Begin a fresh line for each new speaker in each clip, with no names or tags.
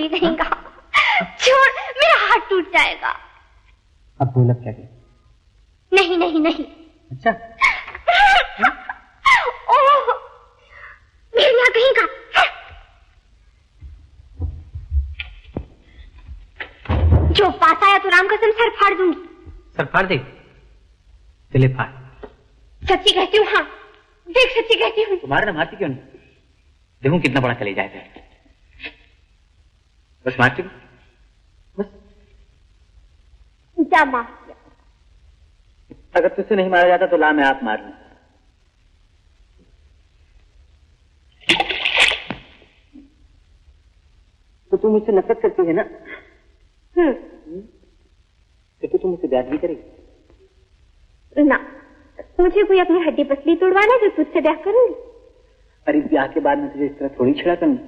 बुद्धूली नहीं का। छोड़, मेरा हाथ टूट जाएगा।
अब बोल, अब क्या करें?
नहीं नहीं नहीं।
अच्छा
ओह, मेरे यहाँ कहीं का। जो पास आया तो राम कसम सर फाड़ दूंगी।
सर फाड़ दे? चले फाड़।
सच्ची कहती हूँ। हाँ देख, सच्ची कहती हूँ।
तुम्हारे ना मारती क्यों नहीं? देखूं कितना बड़ा कलेजा है। बस मारती बस।
जा मार दिया।
अगर तुझसे नहीं मारा जाता तो ला मैं आप मार लूं। तो तू मुझसे नफरत करती है ना? तो तू मुझसे ब्याह भी करेगी
ना? मुझे कोई अपनी हड्डी पसली तोड़वाना जो तुझसे ब्याह करूंगी।
अरे ब्याह के बाद मैं तुझे इस तरह थोड़ी छिड़ा करूंगी,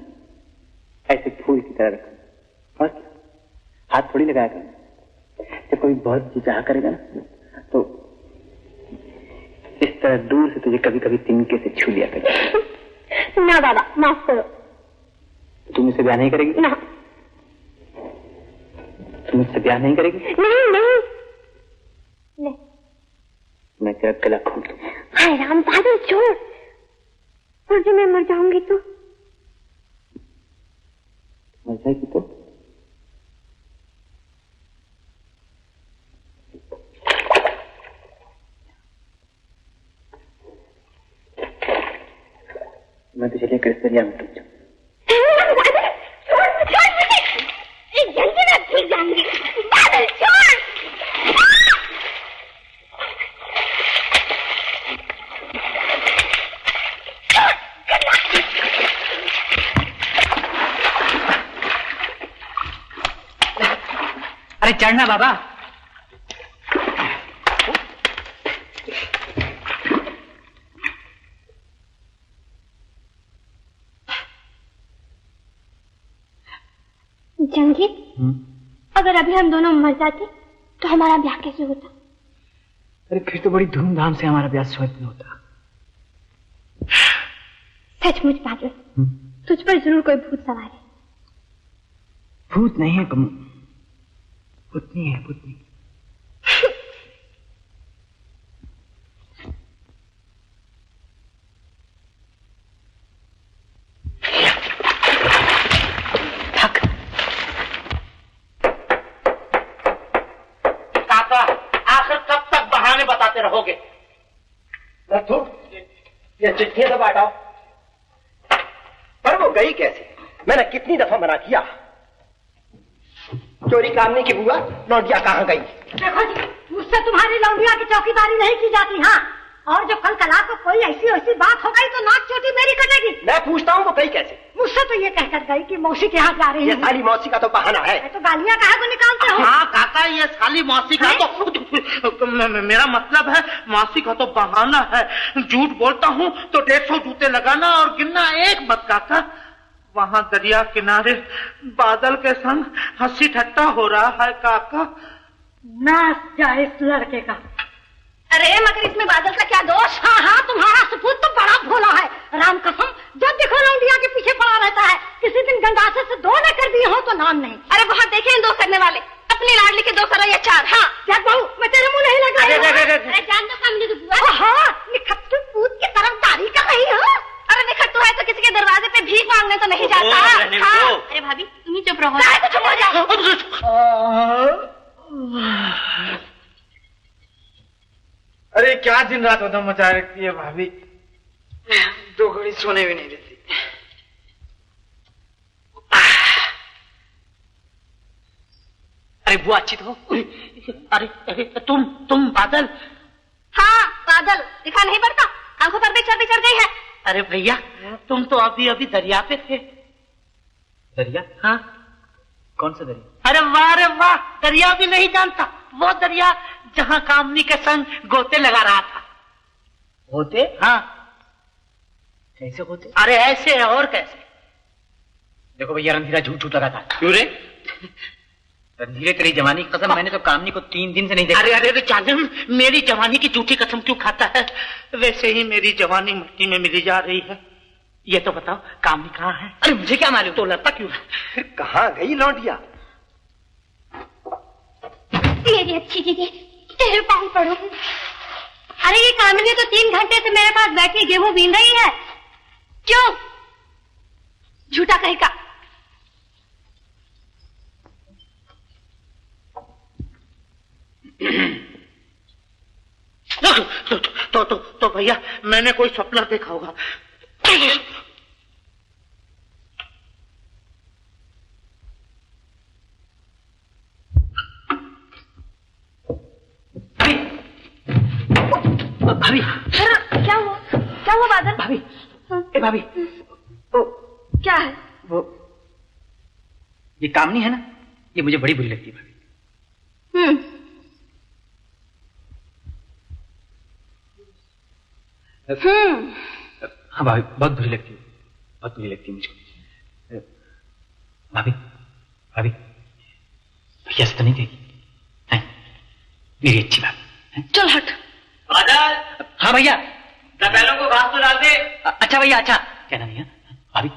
ऐसे फूल की तरह रखूंगी। और क्या, हाथ थोड़ी लगाया करूंगी। जब कोई बहुत चाह करेगा ना तो इस तरह दूर से तुझे कभी कभी तिनके से छू लिया करेगा।
ना बाबा, माफ करो।
तुम मुझसे ब्याह नहीं करेगी?
ना।
तुम मुझसे ब्याह नहीं करेगी?
नहीं नहीं नहीं।
मैं तेरा गला खोल दूंगा।
हाय राम, बादल छोड़। और जो मैं मर जाऊंगी तो?
मर जाएगी तो? मैं तुझे लेकर इस दरिया में डूब जाऊं।
जल्दी ना भीग जाएंगे। बादल छोड़।
अरे चढ़ना बाबा।
जंगी, अगर अभी हम दोनों मर जाते तो हमारा ब्याह कैसे होता?
अरे फिर तो बड़ी धूमधाम से हमारा ब्याह स्वर्ग में होता।
सचमुच बादल, तुझ पर जरूर कोई भूत सवार है।
भूत नहीं है कमू, पुतनी है, पुतनी।
रहोगे? ये चिट्ठी तो बांटाओ। पर वो गई कैसे? मैंने कितनी दफा मना किया। चोरी कामने की बुआ लौंडिया कहाँ गई?
देखो जी, मुझसे तुम्हारी लौंडिया की चौकीदारी नहीं की जाती। हाँ, और जो कल कला को कोई ऐसी ऐसी बात हो गई तो नाक चोटी मेरी कटेगी।
मैं पूछता हूँ वो गई कैसे?
मुझसे तो ये कहकर गई कि मौसी के यहाँ जा रही है।
ये साली मौसी का तो बहाना है।
तो गालियाँ कहाँ को निकालते हो?
हाँ काका, ये साली मौसी का तो मेरा मतलब है मौसी का तो बहाना है। झूठ बोलता हूँ तो 150 जूते लगाना और गिनना एक मत काका। वहाँ दरिया किनारे बादल के संग हंसी ठट्टा हो रहा है काका।
नाच जाए इस लड़के का।
अरे मगर इसमें बादल का क्या दोष?
हाँ हाँ, तुम्हारा सपूत तो बड़ा भोला है। राम कसम, जब देखो लौंडिया के पीछे पड़ा रहता है। किसी दिन गंगासे से 2 न कर दिए हो तो नाम नहीं।
अरे बहुत देखे इन 2 करने वाले, अपनी लाडली के 2 करो या 4। हाँ
क्या बहू, मैं तेरे मुंह नहीं लगा।
अरे जान दो कामनी की बुआ।
हाँ, निखट्टू पूत की तरफदारी कर रही हो।
अरे निखट्टू है तो किसी के दरवाजे पे भीख मांगने तो नहीं जाता। हाँ। अरे भाभी तुम ही चुप रहो। चुप हो जाओ।
अरे क्या दिन रात उधम मचा रखती है भाभी, 2 घड़ी सोने भी नहीं देती।
अरे बुआ अच्छी तो हो।
अरे तुम बादल?
हाँ बादल, दिखा नहीं पड़ता, आंखों पर भी चर्बी चढ़ गई है।
अरे भैया, तुम तो अभी अभी दरिया पे थे।
दरिया?
हाँ।
कौन सा दरिया?
अरे वाह, दरिया भी नहीं जानता? वो दरिया जहाँ कामनी के संग गोते लगा रहा था।
होते?
हाँ।
कैसे होते?
अरे ऐसे है और कैसे।
देखो भैया, रणधीरा झूठ लगाता है।
क्यों रे?
रणधीरे तेरी जवानी की कसम, मैंने तो कामनी को 3 दिन से नहीं देखा।
अरे जालिम, मेरी जवानी की झूठी कसम क्यों खाता है? वैसे ही मेरी जवानी मिट्टी में मिली जा रही है। ये तो बताओ कामनी कहाँ है?
अरे मुझे क्या मालूम।
तो लड़ता क्यों है?
कहाँ गई लौंडिया?
मेरी अच्छी दीदी, तेरे पाँव पड़ो। अरे ये कामिनी तो 3 घंटे से मेरे पास बैठी गेहूं बीन रही है। क्यों? झूठा कहेगा।
तो भैया मैंने कोई सपना देखा होगा।
भाभी
क्या हुआ? क्या हुआ बादल?
भाभी, ए भाभी, ओ
क्या है?
वो ये कामनी है ना, ये मुझे बड़ी बुरी लगती है भाभी। हाँ भाभी, बहुत बुरी लगती है, बहुत बुरी लगती है मुझको। भाभी, भाभी, भैया से तो नहीं देगी? मेरी अच्छी बात।
चल हट।
बादल। हाँ भैया, बैलों को घास तो डाल दे। अच्छा भैया, अच्छा। कहना नहीं है भाभी।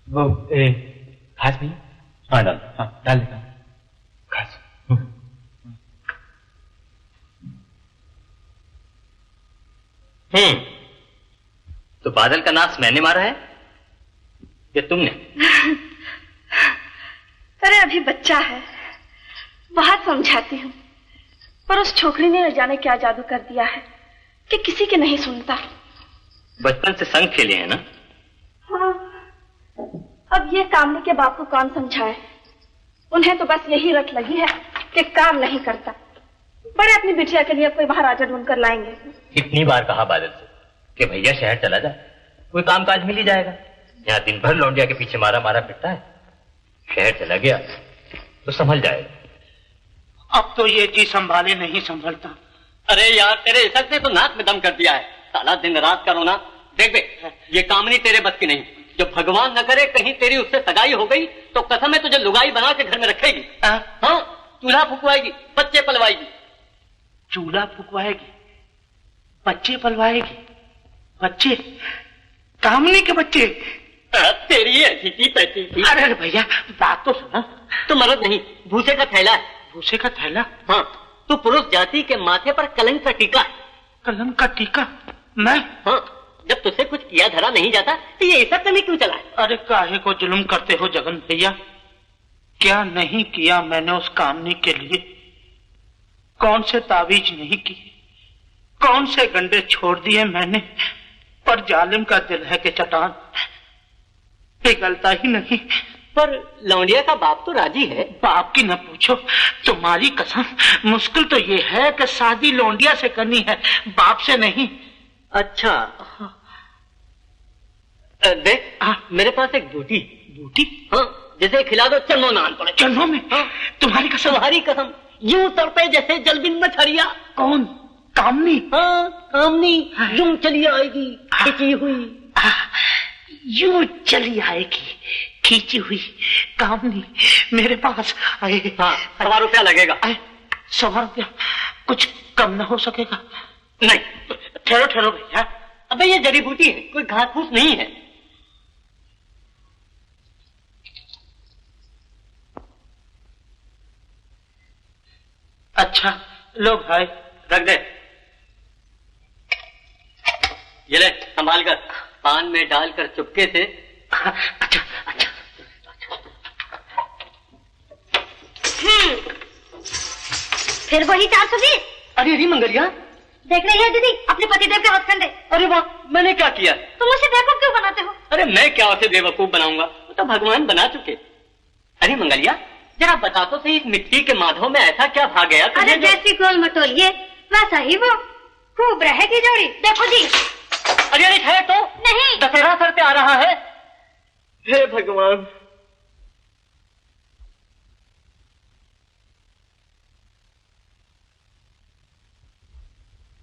वो घास भैया? हाँ डाल, हाँ डाल देता हूँ घास। तो बादल का नाश मैंने मारा है या तुमने?
अरे अभी बच्चा है, बहुत समझाती हूँ, पर उस छोकरी ने न जाने क्या जादू कर दिया है कि किसी के नहीं सुनता।
बचपन से संग खेले हैं ना?
हाँ, अब ये कामनी के बाप को कौन समझाए? उन्हें तो बस यही रट लगी है कि काम नहीं करता। बड़े अपनी बिटिया के लिए कोई महाराजा ढूंढ कर लाएंगे।
कितनी बार कहा बादल से कि भैया शहर चला जा, कोई काम काज मिल ही जाएगा। यहाँ दिन भर लौंडिया के पीछे मारा मारा फिरता है, शहर चला गया तो संभल जाएगा।
अब तो ये जी संभाले नहीं संभलता।
अरे यार, तेरे इसक ने तो नाक में दम कर दिया है। साला दिन रात का रोना। देख बे, ये कामनी तेरे बस की नहीं। जब भगवान न करे कहीं तेरी उससे सगाई हो गई तो कसम है तुझे लुगाई बना के घर में रखेगी। हाँ, चूल्हा फुकवाएगी, बच्चे पलवाएगी।
चूल्हा फुकवाएगी, बच्चे पलवाएगी? बच्चे? कामनी के बच्चे?
तेरी ऐसी की पैसी थी।
अरे भैया बात तो सुना।
तो मर्द नहीं, भूसे का थैला है।
भूसे का थैला?
हाँ, तो पुरुष जाति के माथे पर कलंक का टीका है।
कलंक का टीका? मैं?
हाँ, जब तुझसे कुछ किया धरा नहीं जाता तो ये ऐसा करने क्यों चला है?
अरे काहे को जुल्म करते हो जगन भैया? क्या नहीं किया मैंने उस कामनी के लिए? कौन से तावीज नहीं किए, कौन से गंडे छोड़ दिए मैंने, पर जालिम का दिल है कि चट्टान पिघलता ही नहीं।
पर लौंडिया का बाप तो राजी है।
बाप की न पूछो, तुम्हारी कसम, मुश्किल तो ये है कि शादी लौंडिया से करनी है, बाप से नहीं।
अच्छा देख, मेरे पास एक बूटी।
बूटी?
हाँ, जैसे खिला दो चन्नो नान पड़े।
चन्नो में?
हाँ,
तुम्हारी कसम?
तुम्हारी कसम, यूं तड़पे जैसे जलबिन मछरिया।
कौन? कामनी?
हाँ, कामनी यूं चली आएगी खिंची हुई।
यूं चली आएगी खींची हुई कामनी मेरे पास आए।
हाँ, 100 रुपया लगेगा।
100 रुपया? कुछ कम न हो सकेगा?
नहीं।
ठहरो ठहरो भैया।
अबे ये जड़ी बूटी है, कोई घास फूस नहीं है।
अच्छा लो भाई,
रख दे। ये ले, संभाल कर, पान में डालकर चुपके से।
अच्छा अच्छा।
फिर वही 420?
अरे अरे मंगलिया,
देख रही है दीदी अपने पतिदेव के हथकंडे?
अरे वाह, मैंने क्या किया?
तुम उसे बेवकूफ क्यों बनाते हो?
अरे मैं क्या उसे बेवकूफ बनाऊंगा, वो तो भगवान बना चुके। अरे मंगलिया, जरा बता तो सही, इस मिट्टी के माधव में ऐसा क्या भाग गया तुझे?
अरे जैसी गोल मटोलिए वैसा ही वो, खूब रहेगी जोड़ी। देखो जी।
अरे अरे है तो
नहीं।
दशहरा सर पे आ रहा है। हे भगवान।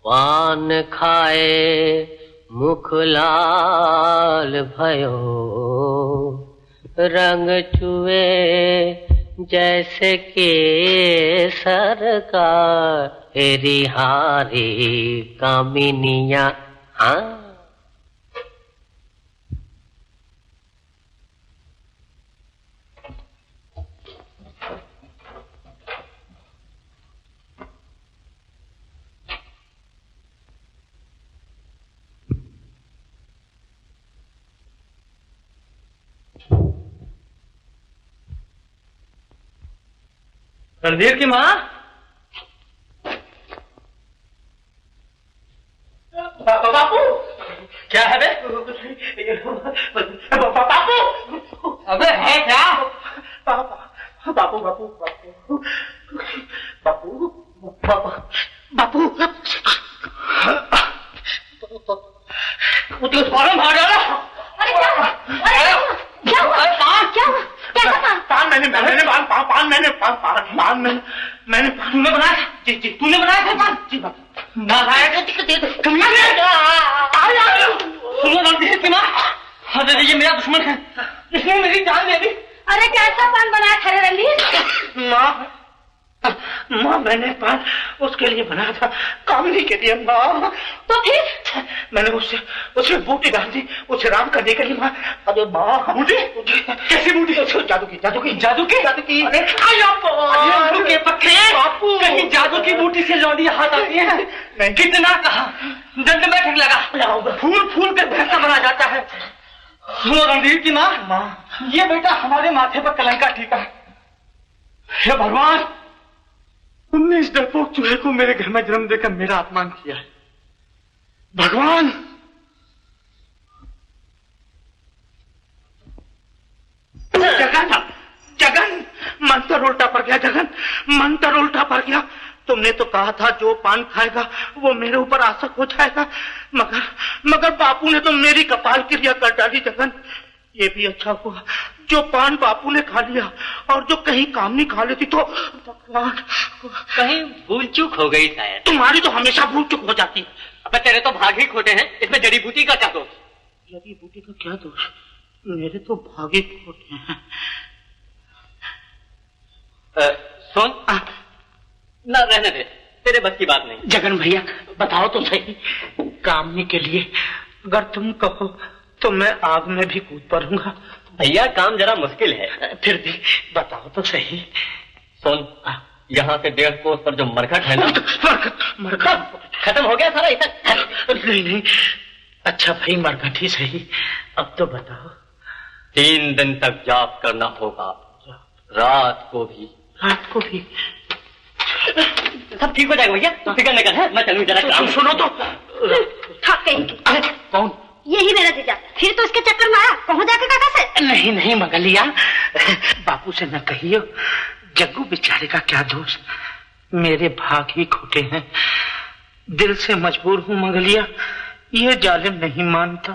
पान खाए मुख लाल भयो, रंग चुए जैसे के सरकार। तेरी हारी कामिनिया। हाँ
रणधीर की माँ, बापू क्या है बे? बापू अबे है क्या? बापू बापू बापू बापू बापू मुझे फौरन भाग डाला।
अरे क्या हुआ?
पान मैंने तूने बनाया था? जी तूने बनाया था पान? जी बाबू ना लाया सुनो रणधीर की माँ, अरे ये मेरा दुश्मन है, इसने मेरी जान ले ली।
अरे कैसा पान बनाया था रणधीर?
माँ मैंने पान उसके लिए बनाया था, कामनी के लिए माँ।
तो फिर
मैंने उससे बूटी डाल दी, उसे राम करने के लिए माँ। अरे माँ बूटी कैसी बूटी? जादू की। अरे के पक्के बापू, कहीं जादू की बूटी से लौंडी हाथ आती है? नहीं। कितना कहा, दंड में ठग लगा, फूल कर भैंसा बना जाता है। सुनो रणधीर की माँ, ये बेटा हमारे माथे पर कलंका टीका है। हे भगवान, तुमने इस डरपोक चूहे को मेरे घर में जन्म देकर मेरा अपमान किया है। भगवान जगन मंत्र उल्टा पड़ गया। जगन मंत्र उल्टा पड़ गया। तुमने तो कहा था जो पान खाएगा वो मेरे ऊपर आसक हो जाएगा, मगर बापू ने तो मेरी कपाल क्रिया कर डाली। जगन ये भी अच्छा हुआ जो पान बापू ने खा लिया, और जो कहीं कामनी खा लेती तो भगवान,
कहीं भूल चूक हो गई शायद।
तुम्हारी तो हमेशा भूल चूक हो जाती है।
अब तेरे तो भाग ही खोटे हैं, इसमें जड़ी बूटी का क्या दोष?
जड़ी बूटी का क्या दोष? मेरे तो भागे खोटे हैं।
सुन ना, रहने दे, तेरे बस की बात नहीं।
जगन भैया बताओ तो सही, कामनी के लिए अगर तुम कहो तो मैं आग में भी कूद पड़ूंगा।
भैया काम जरा मुश्किल है।
फिर भी बताओ तो सही।
सुन, यहाँ से 1.5 कोस पर जो मरघट है ना,
मरघट
खत्म हो गया सारा इतना।
नहीं, अच्छा भाई मरघट ही सही। अब तो बताओ।
3 दिन तक जाप करना होगा, रात को भी। सब ठीक हो जाएगा भैया, तू फिक्र नहीं कर। है मैं चलूं जरा काम।
सुनो तो।
थक गई।
कौन?
यही मेरा जीजा। फिर तो इसके चक्कर मारा, पहुंच जाके काका से।
नहीं मगलिया, बापू से न कहियो। जग्गू बेचारे का क्या दोष, मेरे भाग ही खोटे हैं। दिल से मजबूर हूँ मगलिया, ये जालिम नहीं मानता।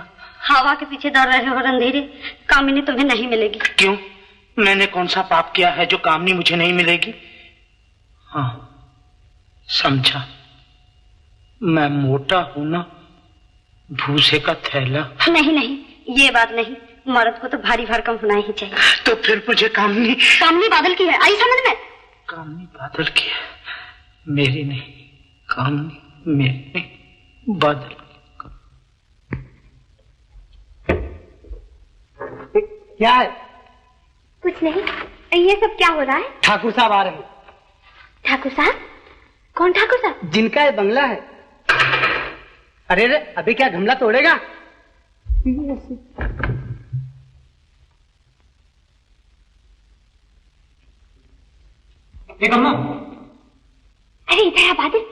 हवा के पीछे दौड़ रहे हो रणधीर, कामिनी तुम्हें नहीं मिलेगी।
क्यों? मैंने कौन सा पाप किया है जो कामनी मुझे नहीं मिलेगी? हाँ समझा, मैं मोटा हूं ना, भूसे का थैला।
नहीं, ये बात नहीं। मर्द को तो भारी भरकम होना ही चाहिए।
तो फिर मुझे कामनी
बादल की है, आई समझ में?
कामनी बादल की है, मेरी नहीं। कामनी मेरी नहीं, बादल।
क्या है?
कुछ नहीं। ये सब क्या हो रहा है?
ठाकुर साहब आ रहे हैं।
ठाकुर साहब? कौन ठाकुर साहब?
जिनका ये बंगला है। अरे अभी क्या गमला तोड़ेगा?
अरे इधर आ बादल।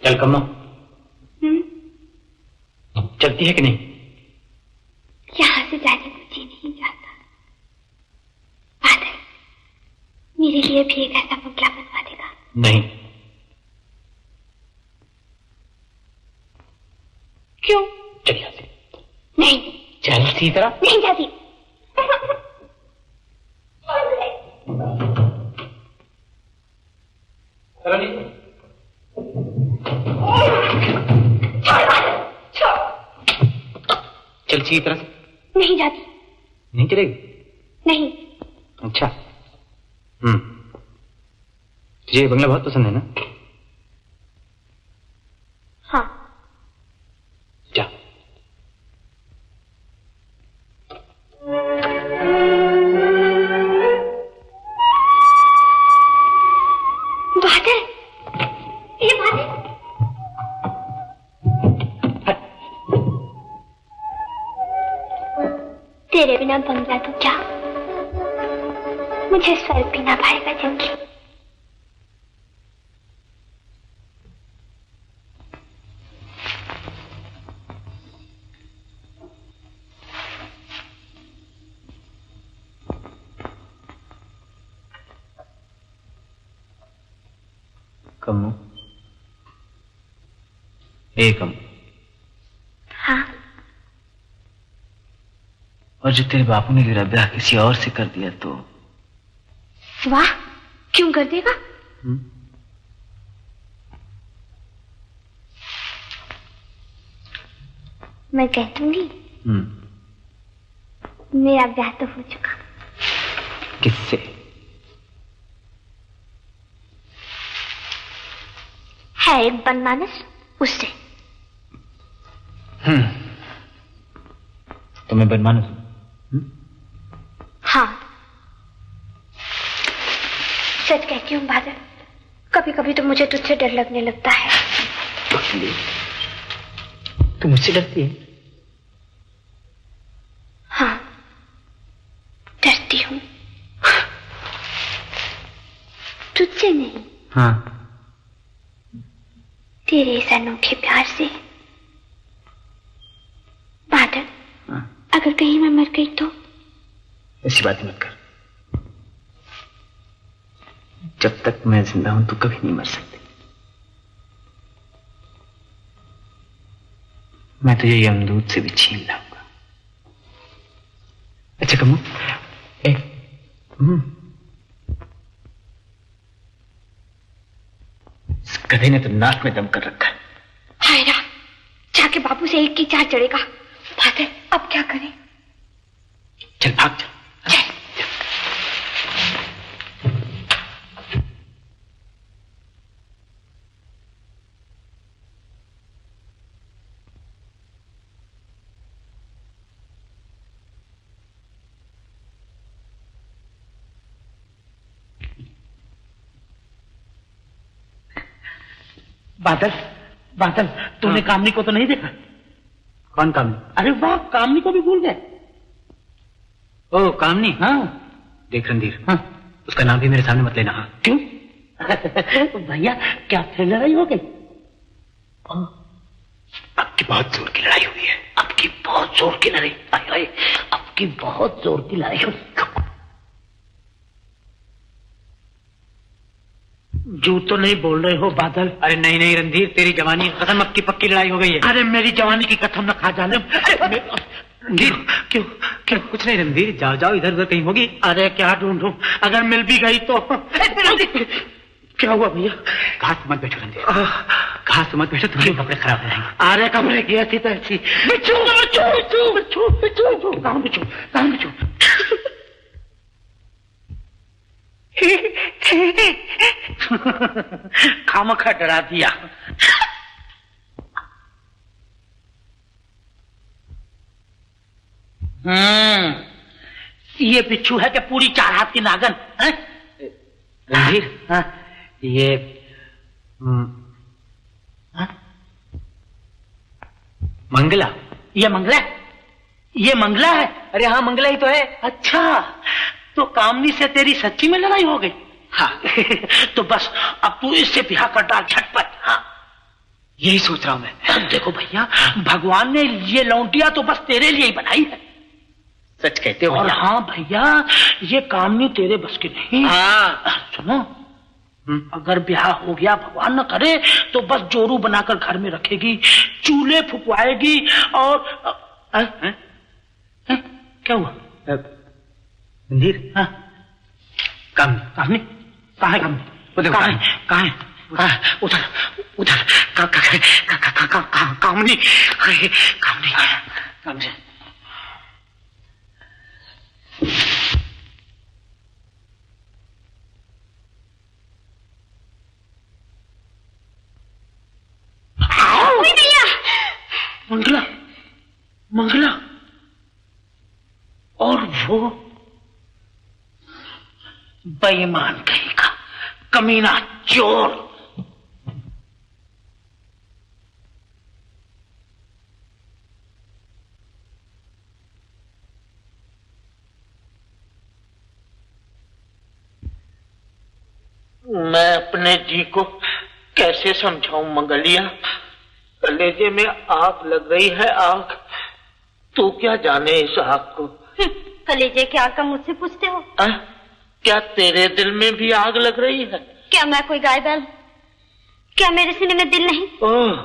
चल कम्मा, चलती है कि नहीं?
यहाँ से जाने को जी नहीं जाता। बादल, मेरे लिए भी एक ऐसा बंगला बनवा देगा?
नहीं।
क्यों?
चल यहाँ से।
नहीं।
चल सी तरह।
नहीं जाती।
चल सी तरह से।
नहीं जाती।
नहीं चलेगी?
नहीं।
अच्छा। तुझे ये बंगला बहुत पसंद है ना?
हाँ।
जा।
बादल, ये बादल। तेरे बिना बंगला तो क्या, मुझे स्वर्ग भी ना पाएगा जंगली।
कम्मू, ए कम्मू।
हाँ।
और जो तेरे बापू ने मेरा ब्याह किसी और से कर दिया तो?
वाह, क्यों कर देगा? मैं कह दूंगी। मेरा ब्याह तो हो चुका।
किससे?
है एक बनमानस, उससे।
तो मैं बनमानस हूं?
हाँ, सच कहती हूँ बादल, कभी कभी तो मुझे तुझसे डर लगने लगता है।
तू मुझसे डरती है?
हाँ, डरती हूँ। तुझसे नहीं।
हाँ।
तेरे इस अनोखे प्यार से। बादल,
हाँ।
अगर कहीं मैं मर गई तो?
ऐसी बात मत कर। जब तक मैं जिंदा हूं तो कभी नहीं मर सकती। मैं तुझे यमदूत से भी छीन लाऊंगा। अच्छा कम्मू, इस गधे ने तो नाक में दम कर रखा है।
हाय राम, जाके बाबू से एक की चार चढ़ेगा। बादल, अब क्या करें?
चल भाग चल।
बादल, बादल, तूने कामनी को तो नहीं देखा?
कौन कामनी?
अरे वाह, कामनी को भी भूल गए।
ओ कामनी?
हाँ।
देख रणधीर,
हाँ।
उसका नाम भी मेरे सामने मत लेना। हाँ।
क्यों? भैया, क्या फिर लड़ाई हो गई?
अब की बहुत जोर की लड़ाई हुई है।
अब की बहुत जोर की लड़ाई? अब की बहुत जोर की लड़ाई हुई। झूठ तो नहीं बोल रहे हो बादल?
अरे नहीं नहीं रणधीर, तेरी जवानी की कसम, अब की पक्की लड़ाई हो गई है।
अरे मेरी जवानी की कसम न खा जाने।
रणधीर,
क्यों?
क्यों? कुछ नहीं रणधीर, जाओ जाओ, इधर उधर कहीं होगी।
अरे क्या ढूंढूं, अगर मिल भी गई तो? क्या हुआ भैया?
घास मत बैठो रणधीर, घास मत बैठो, तुम्हारे कपड़े खराब हो जाएंगे।
अरे कमरे की ऐसी तो ऐसी। बिच्छू, बिच्छू, बिच्छू, बिच्छू, बिच्छू, कहाँ बिच्छू, कहाँ बिच्छू? खामखा डरा दिया। ये बिच्छू है कि पूरी 4 हाथ की नागन है?
रणधीर,
हाँ?
ये मंगला।
ये मंगला? ये मंगला है?
अरे हाँ, मंगला ही तो है।
अच्छा, तो कामनी से तेरी सच्ची में लड़ाई हो गई?
हाँ।
तो बस अब तू इससे ब्याह कर डाल झटपट। हाँ।
यही सोच रहा हूं मैं।
देखो भैया, भगवान ने ये लौंडिया तो बस तेरे लिए ही बनाई है।
सच कहते हो?
और हाँ भैया, ये कामनी तेरे बस की नहीं।
हाँ।
सुनो, अगर ब्याह हो गया, भगवान न करे, तो बस जोरू बनाकर घर में रखेगी, चूल्हे फुकवाएगी और क्या हुआ?
मंदिर?
हाँ। कामनी कहाँ है? कहाँ है? उधर उधर कामनी कामनी। मंगला, मंगला, और वो बेईमान कहीं का कमीना चोर। मैं अपने जी को कैसे समझाऊं मंगलिया? कलेजे में आग लग रही है, आग। तू क्या जाने इस आग को?
कलेजे की आग का मुझसे पूछते हो?
क्या तेरे दिल में भी आग लग रही है?
क्या मैं कोई गाय बैल? क्या मेरे सीने में दिल नहीं?
ओह,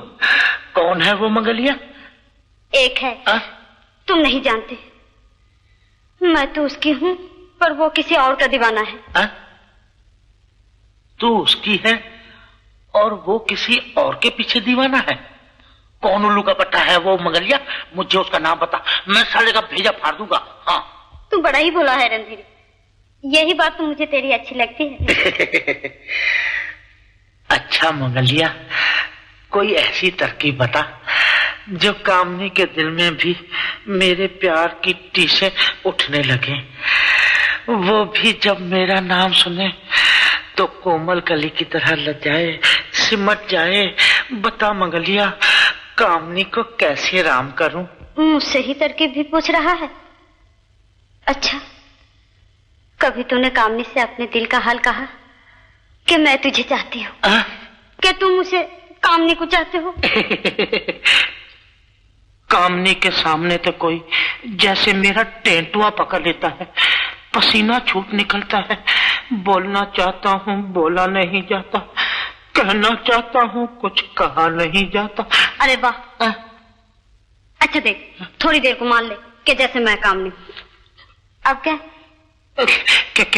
कौन है वो मंगलिया?
एक है। तुम नहीं जानते। मैं तो उसकी हूँ, पर वो किसी और का दीवाना है।
तू उसकी है और वो किसी और के पीछे दीवाना है? कौन उल्लू का पट्टा है वो मंगलिया? मुझे उसका नाम बता, मैं साले का भेजा फाड़ दूंगा। हाँ।
तू बड़ा ही भोला है रणधीर, यही बात तो मुझे तेरी अच्छी लगती है।
अच्छा मंगलिया, कोई ऐसी तरकीब बता जो कामनी के दिल में भी मेरे प्यार की टीसें उठने लगे, वो भी जब मेरा नाम सुने तो कोमल कली की तरह लजाए, सिमट जाए। बता मंगलिया, कामनी को कैसे राम करूं?
मुझसे ही तरकीब भी पूछ रहा है? अच्छा, कभी तूने कामनी से अपने दिल का हाल कहा कि मैं तुझे चाहती हूँ? क्या तुम मुझे कामनी को चाहते हो? कामनी के सामने तो कोई जैसे मेरा टेंटुआ पकड़ लेता है, पसीना छूट निकलता है, बोलना चाहता हूँ बोला नहीं जाता, कहना चाहता हूँ कुछ कहा नहीं जाता। अरे वाह। अच्छा देख, थोड़ी देर को मान ले कि जैसे मैं कामनी। अब क्या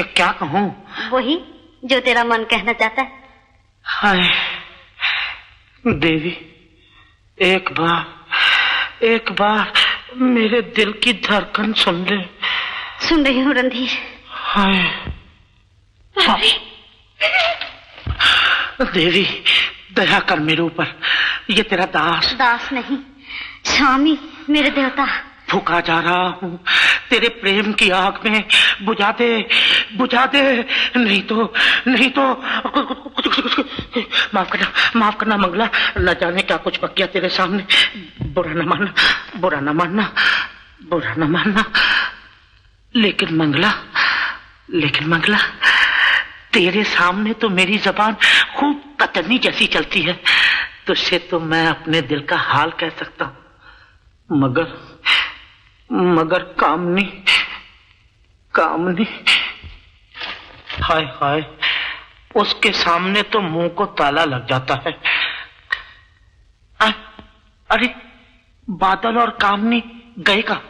क्या कहूँ? वही जो तेरा मन कहना चाहता है। हाय देवी, एक बार मेरे दिल की धड़कन सुन ले। सुन रही हूँ रणधीर। हाय देवी, दया कर मेरे ऊपर। ये तेरा दास नहीं, स्वामी, मेरे देवता। फूका जा रहा हूँ तेरे प्रेम की आग में, बुझा दे, नहीं तो माफ करना मंगला, न जाने क्या कुछ पक गया तेरे सामने। बुरा न मानना। लेकिन मंगला, तेरे सामने तो मेरी जबान खूब कतरनी जैसी चलती है, तुझसे तो मैं अपने दिल का हाल कह सकता हूँ। मगर कामनी, हाय, उसके सामने तो मुंह को ताला लग जाता है। अरे बादल और कामनी गए का?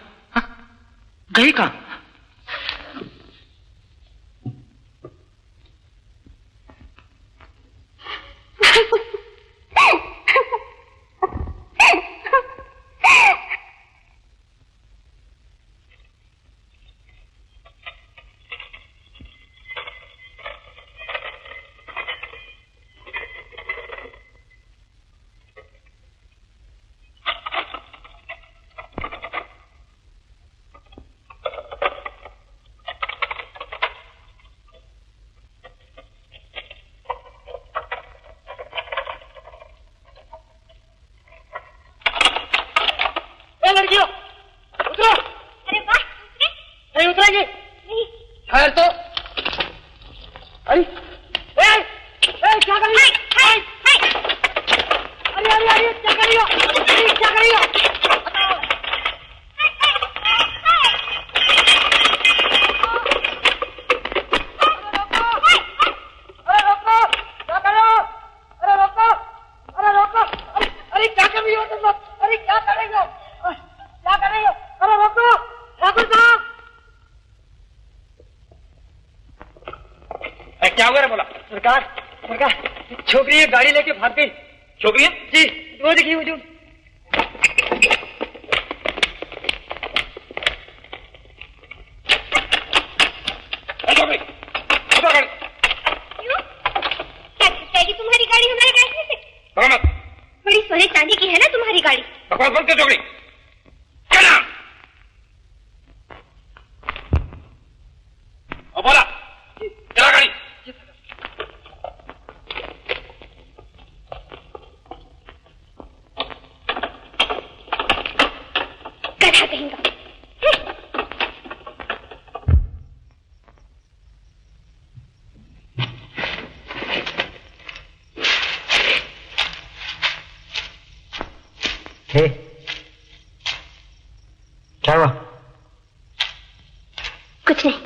खैर तो अरे क्या कर रही है? अरे
करेगा? अरे रोको, क्या कर रहे हो? अरे रोको, अरे रोको, अरे क्या कर रही हो तुम लोग? अरे क्या करेंगे? क्या करेंगे? अरे रोको, ठाकुर साहब।
क्या हुआ बोला?
सरकार, सरकार, छोकरी है गाड़ी लेके भाग गई।
छोकरी है?
जी, वो देखिए हुजूर।
तुम्हारी गाड़ी हमारे बैठने से बड़ी सोने चांदी की है ना तुम्हारी गाड़ी।
बकवास बोलते हो छोकरी। क्या नाम? बोला चला गाड़ी।
गधा कहेंगा।
क्या हुआ?
कुछ नहीं।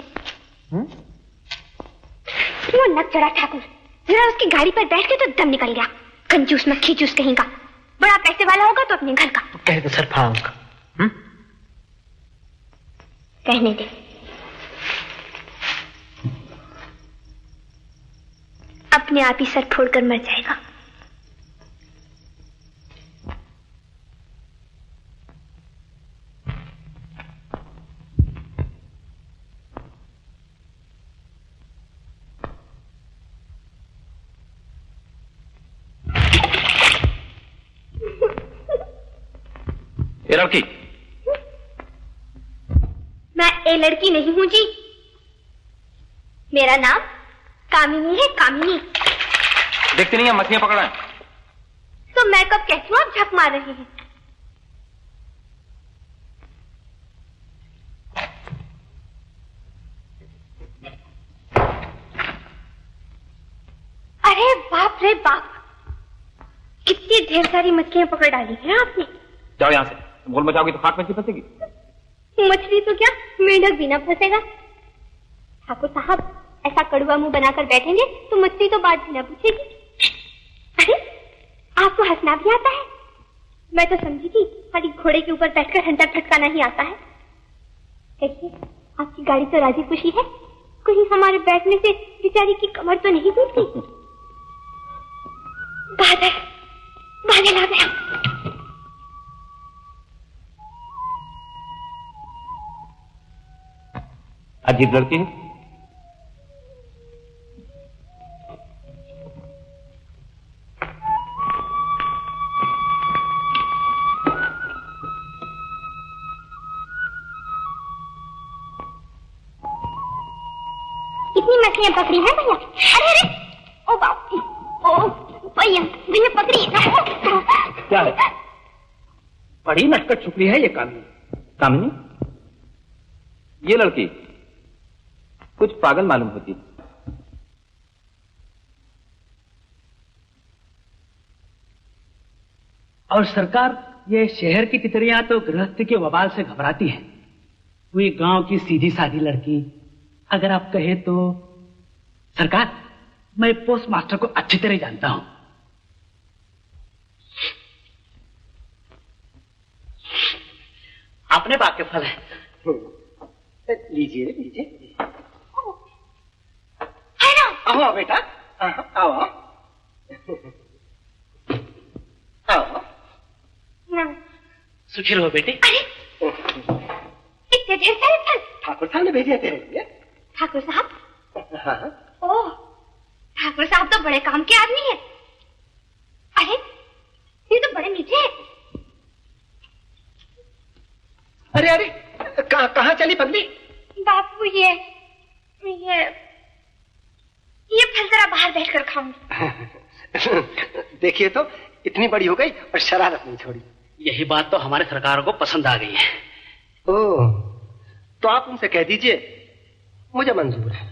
वो लग चढ़ा ठाकुर, जरा उसकी गाड़ी पर बैठ के तो दम निकल गया। कंजूस मक्खी जूस कहेंगा। बड़ा पैसे वाला होगा तो अपने घर का।
कह दे सर फाऊंगा।
कहने दे। अपने आप ही सर फोड़कर मर जाएगा।
ये लड़की?
मैं ए लड़की नहीं हूं जी। मेरा नाम कामिनी है, कामिनी।
देखती नहीं है मछलियां पकड़ रहे हैं।
तो मैं कब कहती हूं आप झक मार रहे हैं? अरे बाप रे बाप, कितनी ढेर सारी मछलियां पकड़ डाली हैं आपने।
जाओ यहाँ से, बोल मचाओगी तो खाक मछली फंसेगी।
मछली तो क्या, मेंढक भी ना फंसेगा। ठाकुर साहब, ऐसा कड़वा मुंह बनाकर बैठेंगे तो मछली तो बात भी ना पूछेगी। अरे आपको हंसना भी आता है? मैं तो समझी कि खाली घोड़े के ऊपर बैठकर घंटा फटकाना ही आता है। देखिए, आपकी गाड़ी तो राजी खुशी है, कहीं हमारे बैठने से बेचारी की कमर तो नहीं टूट गई। बादल बादल आ गया।
अजीब लड़की है।
कितनी मछलियां पकड़ी हैं भैया? अरे अरे, ओ बाप रे, ओ भैया, भैया पकड़ी।
क्या है? बड़ी नटखट छुपड़ी है ये कामिनी। कामिनी, ये लड़की कुछ पागल मालूम होती है।
और सरकार, ये शहर की तितलियां तो गृहस्थी के वबाल से घबराती हैं। कोई गांव की सीधी सादी लड़की अगर आप कहे तो। सरकार, मैं पोस्ट मास्टर को अच्छी तरह जानता हूं।
अपने बाप के फल है। लीजिए लीजिए। आओ बेटा, आओ आओ। सुखी रहो बेटी।
अरे इतने ढेर सारे फल
ठाकुर साहब ने भेजे तेरे लिए।
ठाकुर साहब?
हाँ।
ओह, ठाकुर साहब तो बड़े काम के आदमी हैं। अरे ये तो बड़े मीठे हैं।
अरे अरे, कहाँ चली पगली?
बापू, ये फल जरा बाहर बैठकर खाऊंगी।
देखिए तो, इतनी बड़ी हो गई और शरारत नहीं छोड़ी।
यही बात तो हमारे सरकार को पसंद आ गई है।
ओह, तो आप उनसे कह दीजिए मुझे मंजूर है।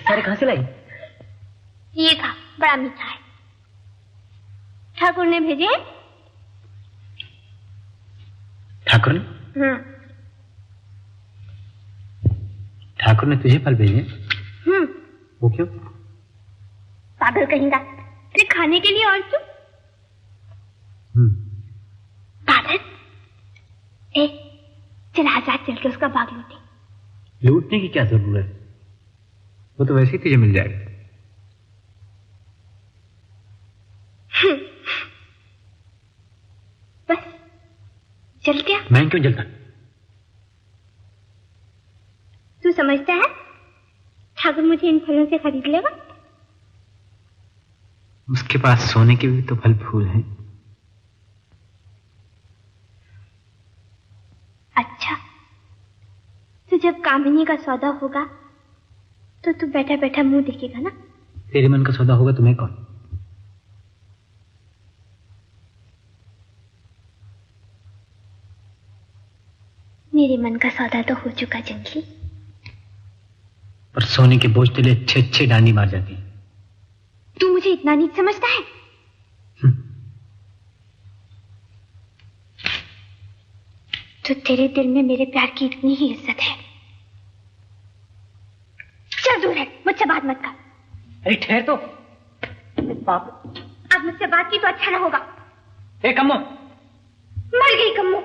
सारे कहाँ से लाई?
ये खा, बड़ा मीठा है। ठाकुर ने भेजे हैं।
ठाकुर ने? ठाकुर ने तुझे फल भेजे? वो क्यों?
पागल कहेंगा। अरे खाने के लिए और क्यों? पागल। ए, चल आजाद चल के उसका बाग लूटे।
लूटने की क्या जरूरत है? वो तो वैसे ही तुझे मिल जाएगा।
बस चल क्या?
मैं क्यों जलता?
तू समझता है ठाकुर मुझे इन फलों से खरीद लेगा?
उसके पास सोने के भी तो फल फूल हैं।
अच्छा, तो जब कामिनी का सौदा होगा तो तू बैठा बैठा मुंह देखेगा ना?
तेरे मन का सौदा होगा तो मैं कौन?
मेरे मन का सौदा तो हो चुका जंगली।
पर सोने के बोझ तेरे अच्छे अच्छे डांडी मार जाती है।
तू मुझे इतना नीच समझता है? तो तेरे दिल में मेरे प्यार की इतनी ही इज्जत है। चल दूर है, मुझसे बात मत कर।
अरे ठहर तो।
बाप, अब मुझसे बात की तो अच्छा ना होगा।
ए कम्मो।
मर गई कम्मो।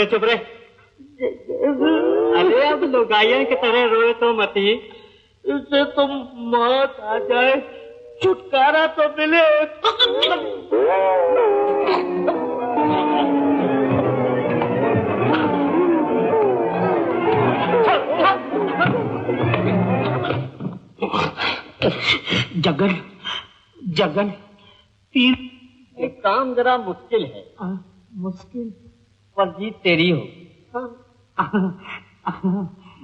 चुप रहे। अरे अब लुगाइया की तरह रोए तो मती, इससे तुम मौत आ जाए छुटकारा तो मिले।
जगन जगन तीन
एक काम जरा मुश्किल है।
मुश्किल?
पर जीत तेरी हो।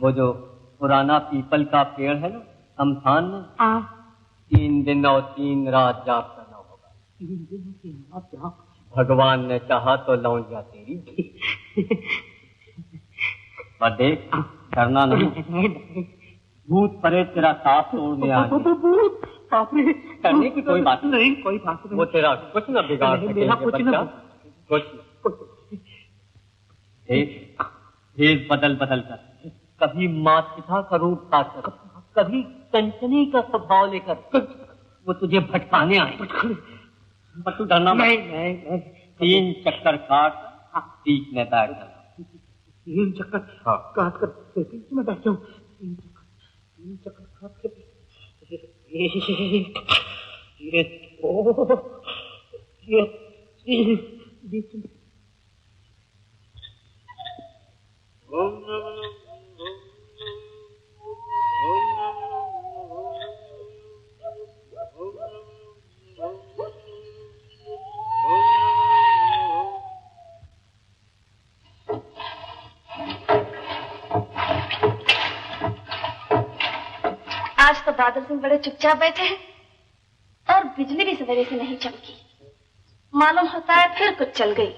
वो जो पुराना पीपल का पेड़ है ना शमशान में, 3 दिन और 3 रात जाप करना होगा।
3 दिन और 3 रात जाप?
भगवान ने चाहा तो लौट जा तेरी। पर देख करना नहीं, भूत परे तेरा साथ तोड़ने आ करने की कोई बात
नहीं। कोई बात नहीं।
वो तेरा कुछ न बिगाड़
मेरा
सकेंगे कुछ भेद बदल कर, कभी मात पिता का रूप पाकर, कभी कंचनी का स्वभाव लेकर वो तुझे भटकाने आए। पर तू डरना नहीं। 3 चक्कर काट बीच में बैठ जाना।
3 चक्कर काट कर बीच में बैठ जाऊं? 3 चक्कर काट कर ये बीच में।
बादल सिंह बड़े चुपचाप बैठे हैं और बिजली भी सवेरे से नहीं चमकी। मालूम होता है फिर कुछ चल गई।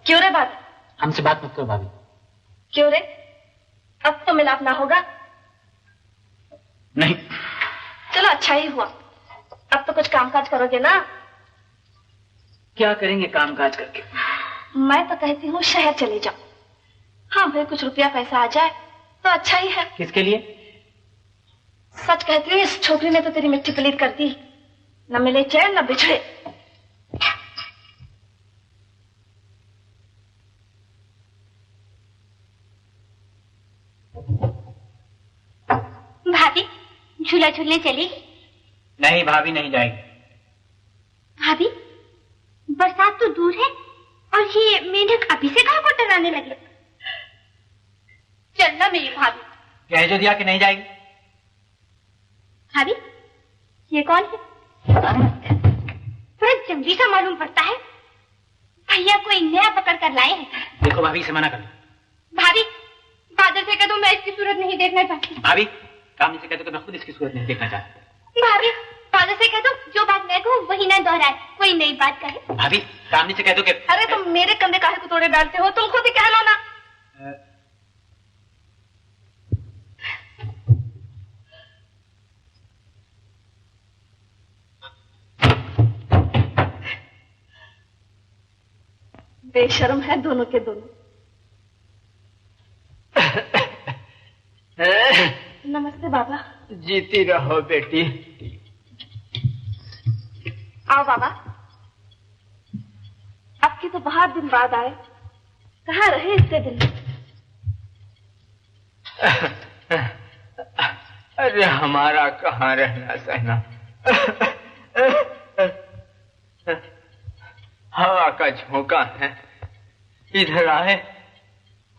क्यों रे बादल?
हमसे बात मत करो भाभी।
क्यों रे? अब तो मिलाप ना होगा?
नहीं।
चलो अच्छा ही हुआ। अब तो कुछ कामकाज करोगे ना?
क्या करेंगे कामकाज करके?
मैं तो कहती हूँ शहर चले जाओ। हाँ भाई, कुछ रुपया पैसा आ जाए तो अच्छा ही है।
किसके लिए?
सच कहती हूँ, इस छोकरी ने तो तेरी मिट्टी पलीत कर दी। न मिले चैन न बिछड़े।
भाभी झूला झूलने चलेगी?
नहीं भाभी, नहीं जाएगी।
भाभी बरसात तो दूर है और ये मेंढक अभी से कहाँ को डराने लगे। चलना मेरी भाभी।
कह जो दिया कि नहीं जाएगी।
भाभी ये कौन है? बड़ा जंगली सा मालूम पड़ता है। भैया कोई नया पकड़ कर लाए हैं।
देखो भाभी से मना कर।
भाभी बादल से कह दो मैं इसकी सूरत नहीं देखना चाहती।
भाभी कामनी से कह दो कि मैं खुद इसकी सूरत नहीं देखना चाहती।
भाभी बादल से कह दो जो बात मैं कहूँ वही ना दोहराए, कोई नई बात कहे।
भाभी कामनी से कह दो कि
अरे तुम मेरे कंधे काहे को तोड़े डालते हो? तुम खुद ही कह लो ना। बेशर्म है दोनों के दोनों। नमस्ते बाबा।
जीती रहो बेटी।
आओ बाबा। अब की तो बहुत दिन बाद आए। कहाँ रहे इतने दिन?
अरे हमारा कहाँ रहना सहना। हवा का झोंका है, इधर आए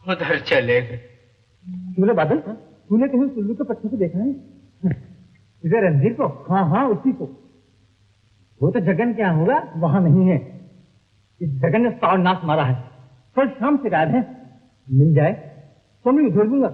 उधर चले गए।
बोले बादल, तूने कहीं सुल्लू के पत्थर को देखा है? इधर रणधीर को? हाँ हाँ उसी को। वो तो जगन क्या होगा, वहां नहीं है। इस जगन ने साव नाश मारा है। कल शाम से रात है, मिल जाए तो मैं उधर दूंगा।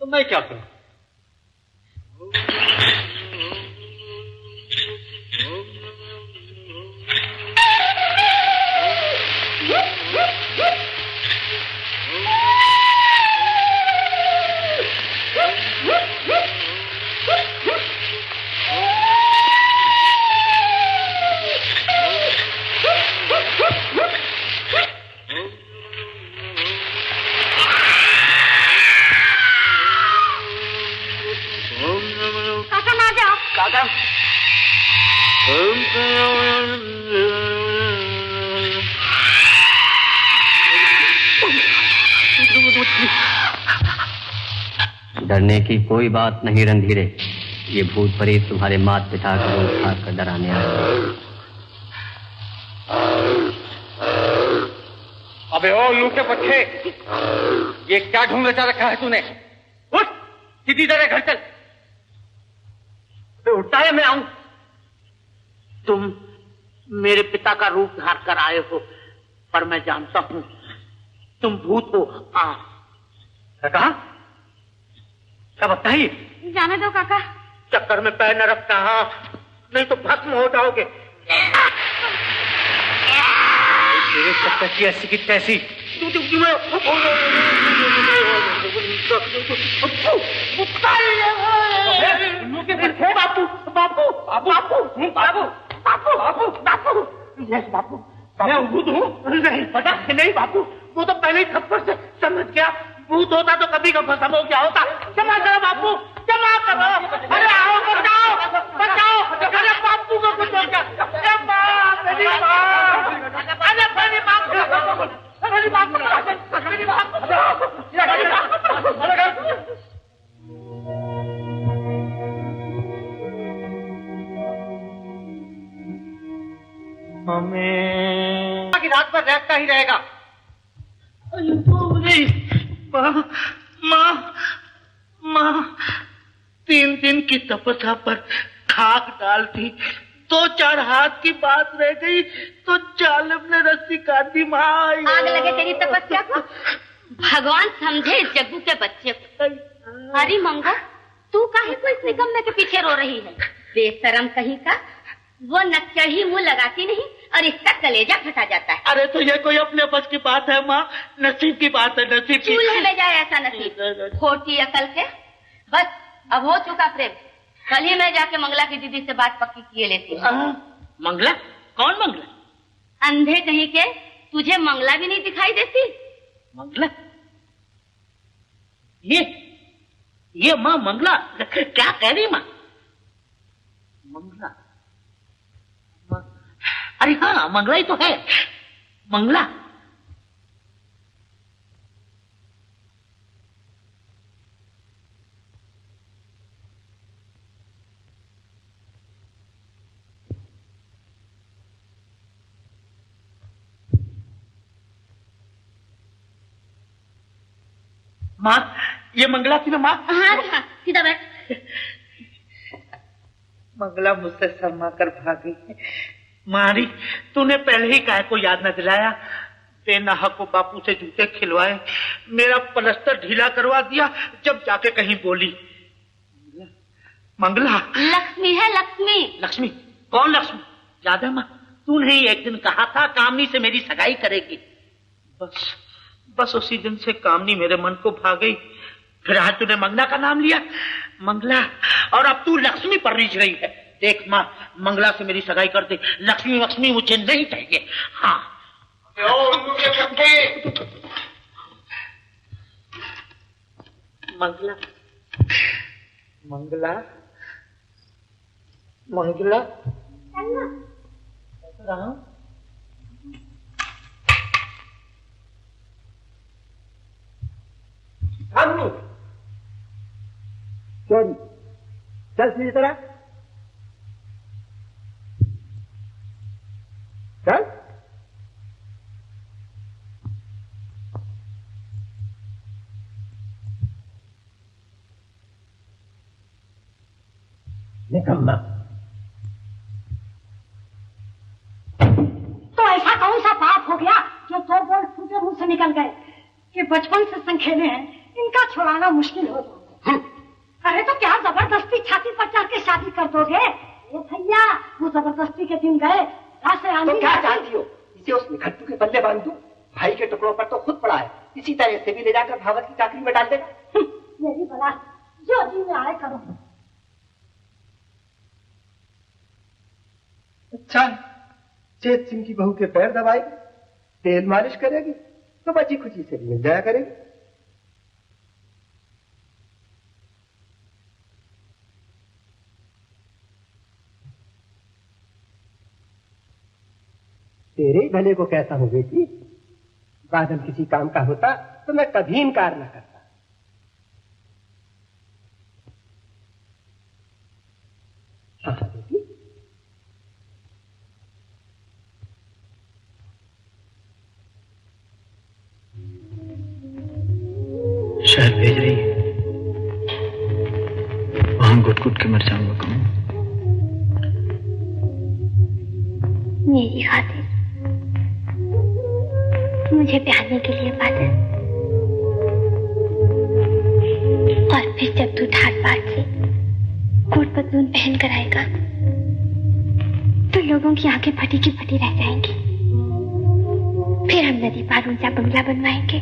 मैं क्या करूं?
डरने की कोई बात नहीं रणधीरे, ये भूत प्रेत तुम्हारे मात पिता को उठा कर डराने आए।
अबे ओ लूटे पट्टे, ये क्या ढूंढ रचा रखा है तूने? उठ, सीधी तरह घर चल।
तो उठता है मैं आऊं। तुम मेरे पिता का रूप धार कर आए हो, पर मैं जानता हूं तुम भूत हो।
कहा? क्या बता ही?
जाने दो काका।
चक्कर में पैर न रखना, हाँ, नहीं तो भस्म हो जाओगे।
तेरे चक्कर की ऐसी की तैसी।
बापू बापू बापू बापू बापू बापू यस बापू मैं भूत हूँ नहीं पता नहीं बापू वो तो पहले ही थप्पड़ से समझ गया भूत होता तो कभी का भस्म हो क्या होता क्षमा करो बापू क्षमा करो अरे आओ बचाओ बचाओ अरे बापू को कुछ हो गया अरे बाप मेरी बाप अरे मेरी बाप मेरी बाप मेरी बाप हमें की रात पर रहता ही रहेगा माँ माँ 3 दिन की तपस्या पर खाक डालती 2-4 हाथ की बात रह गई तो जालिम ने रस्सी काट दी। माँ
आग लगे तेरी तपस्या को। भगवान समझे इस जग्गू के बच्चे को। अरे मंगो तू काहे को इस निकम्मे के पीछे रो रही है? बेशरम कहीं का, वो नक्चड़ ही मुंह लगाती नहीं और इसका कलेजा फटा जाता है।
अरे तो ये कोई अपने बस की बात है माँ, नसीब की बात है, नसीब की।
चूल्हे में जाए ऐसा नसीब, खोटी अकल के। बस अब हो चुका प्रेम, कल ही मैं जाके मंगला की दीदी से बात पक्की किए लेती हूँ।
मंगला? कौन मंगला?
अंधे कहीं के, तुझे मंगला भी नहीं दिखाई देती?
मंगला? ये माँ मंगला क्या कह रही माँ? मंगला? अरे हाँ मंगला ही तो है, मंगला। माँ ये मंगला थी ना माँ?
हाँ हाँ सीधा बैठ।
मंगला मुझसे शर्मा कर भागी। मारी तूने पहले ही काय को याद न दिलाया। बेनाहक को बापू से जूते खिलवाए, मेरा पलस्तर ढीला करवा दिया, जब जाके कहीं बोली। मंगला
लक्ष्मी है लक्ष्मी।
लक्ष्मी? कौन लक्ष्मी? याद है माँ तूने ही एक दिन कहा था कामनी से मेरी सगाई करेगी। बस उसी दिन से कामनी मेरे मन को भा गई। फिर आज तूने मंगला का नाम लिया, मंगला, और अब तू लक्ष्मी पर रीझ रही है। देख माँ मंगला से मेरी सगाई कर दे, लक्ष्मी लक्ष्मी मुझे नहीं चाहिए। हाँ
मंगला मंगला मंगला
चल चल सीधी तरह चल। निकम्मा।
तो ऐसा कौन सा पाप हो गया जो 2 बोल फूटे मुंह से निकल गए कि बचपन से संखेले हैं, इनका छुड़ाना मुश्किल हो जाता है। अरे तो क्या जबरदस्ती छाती पर चढ़ के शादी कर दोगे? ये भैया वो जबरदस्ती के दिन गए।
तुम क्या चाहती हो? इसे उस निखट्टू के पल्ले बांध दूं? भाई के टुकड़ों पर तो खुद पड़ा है, इसी तरह से भी ले जाकर भागवत की चाकरी में डाल देगा।
मेरी बला जो जी में आए करो।
अच्छा चेत सिंह की बहू के पैर दबाएगी, तेल मालिश करेगी तो बची खुशी से मिल जाया करेगी। तेरे ही भले को कहता हूं बेटी, बादल किसी काम का होता तो मैं कभी इनकार न करता। हाँ बेटी
शहर भेज रही है, वहां घुट घुट के मर जाऊंगा। कहूं
मेरी खातिर मुझे प्यारने के लिए बादल, और फिर जब तू ठाट बाट से कोट पतलून पहन कर आएगा तो लोगों की आंखें फटी की फटी रह जाएंगी। फिर हम नदी पार ऊंचा बंगला बनवाएंगे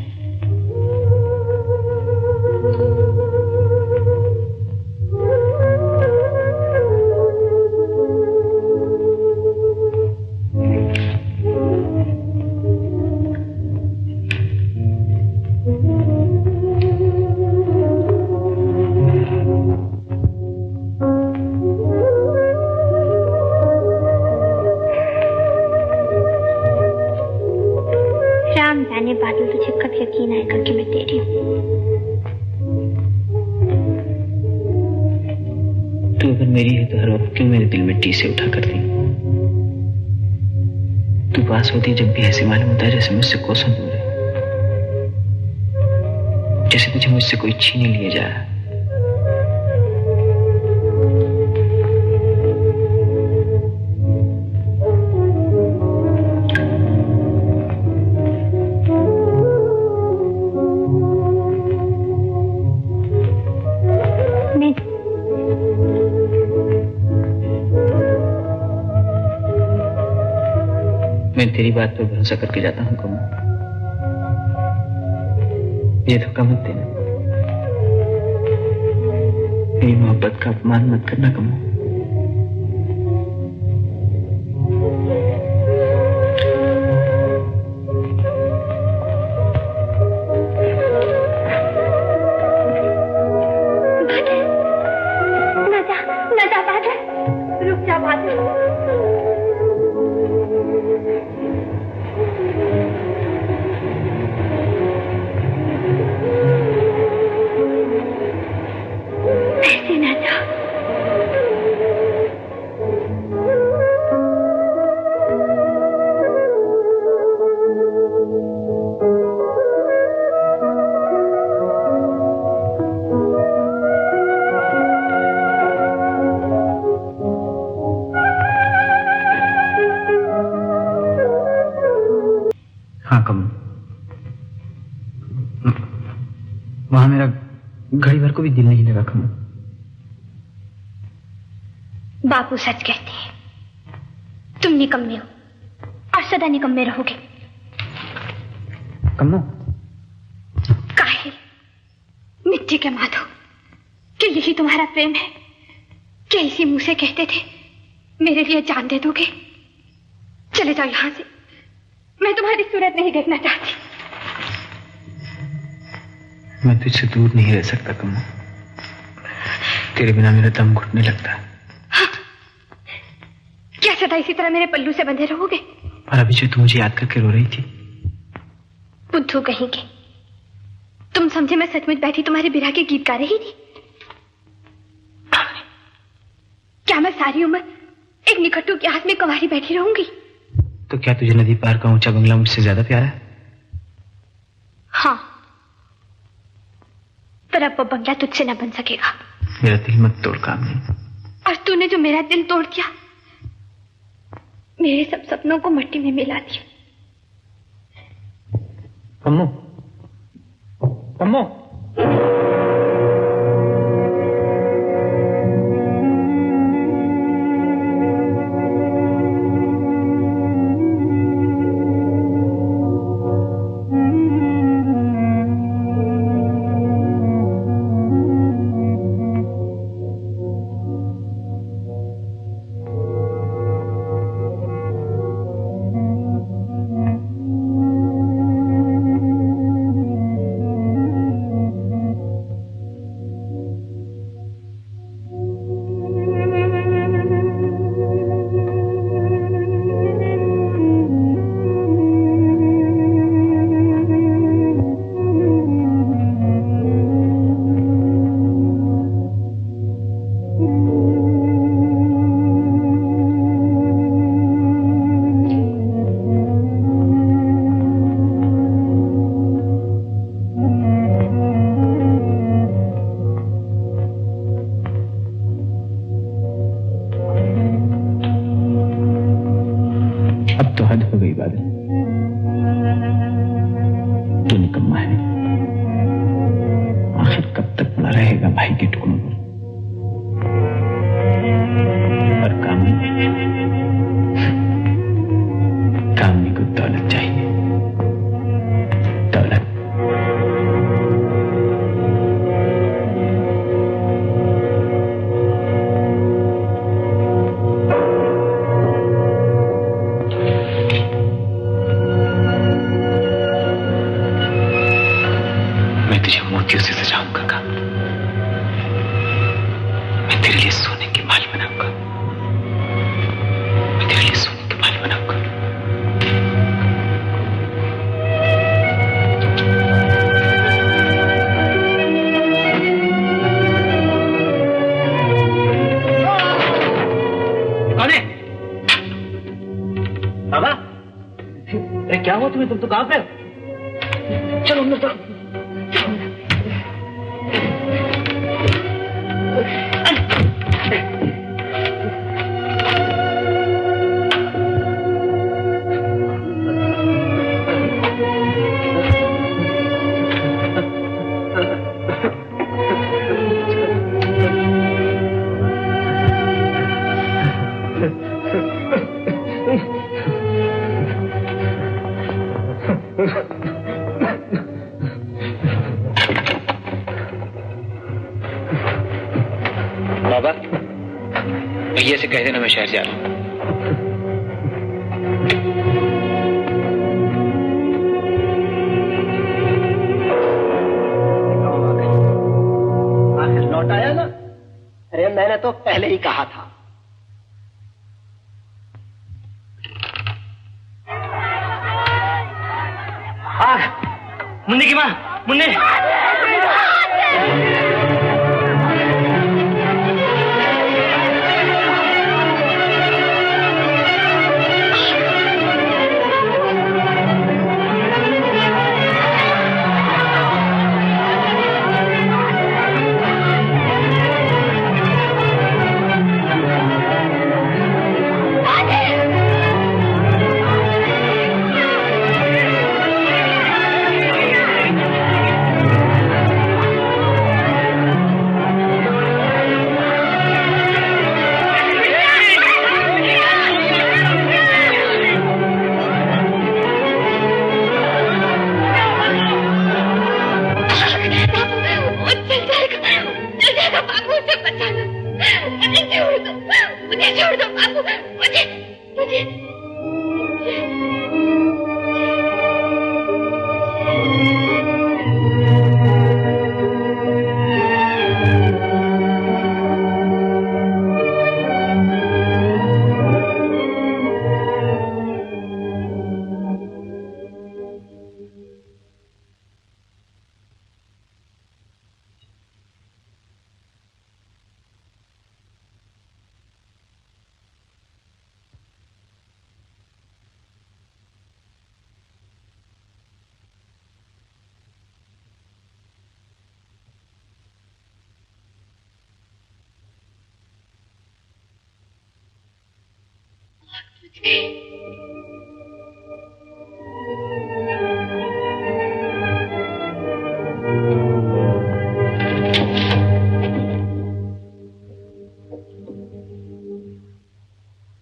रंगीन है करके मैं दे रही हूँ।
तू अगर मेरी है तो हर वक्त क्यों मेरे दिल में टीसे उठा करती? तू पास होती जब भी ऐसे मालूम होता है जैसे मुझसे कोसों दूर है, जैसे तुझे मुझसे कोई छीन ही लिए जा रहा। मैं तेरी बात पर भरोसा करके जाता हूँ कमल। ये धोखा मत देना, मेरी मोहब्बत का अपमान मत करना कमल। वहां मेरा घड़ी भर को भी दिल नहीं लगा कमल।
बापू सच कहते हैं, तुम निकम्मे हो और सदा निकम्मे रहोगे।
कम्मो
काहिल, मिट्टी के माधो, क्या यही तुम्हारा प्रेम है? क्या इसी मुंह से कहते थे मेरे लिए जान दे दोगे? चले जाओ यहां से, मैं तुम्हारी सूरत नहीं देखना चाहती।
मैं तुझसे दूर नहीं रह सकता कम्मो, तेरे बिना मेरा दम घुटने लगता है।
हाँ। क्या सदा इसी तरह मेरे पल्लू से बंधे रहोगे?
और अभी जो तू मुझे याद करके रो रही थी।
बुद्धू कहीं के, तुम समझे मैं सचमुच बैठी तुम्हारे बिरहा के गीत गा रही थी? क्या मैं सारी उम्र एक निकट्टू के हाथ में कंवारी बैठी रहूंगी?
तो क्या तुझे नदी पार का ऊंचा बंगला मुझसे ज्यादा प्यारा है?
हाँ, पर अब वो बंगला तुझसे ना बन सकेगा।
मेरा दिल मत तोड़ कामनी।
और तूने जो मेरा दिल तोड़ दिया, मेरे सब सपनों को मिट्टी में मिला दिया।
कम्मो, कम्मो।
क्या हुआ तुम्हें? तुम तो कहाँ पे हो? चलो अंदर चलो।
बाबा, भैया से कह देना मैं शहर जा रहा हूँ।
आखिर लौट आया ना? अरे मैंने तो पहले ही कहा था।
मुन्ने की माँ, मुन्ने।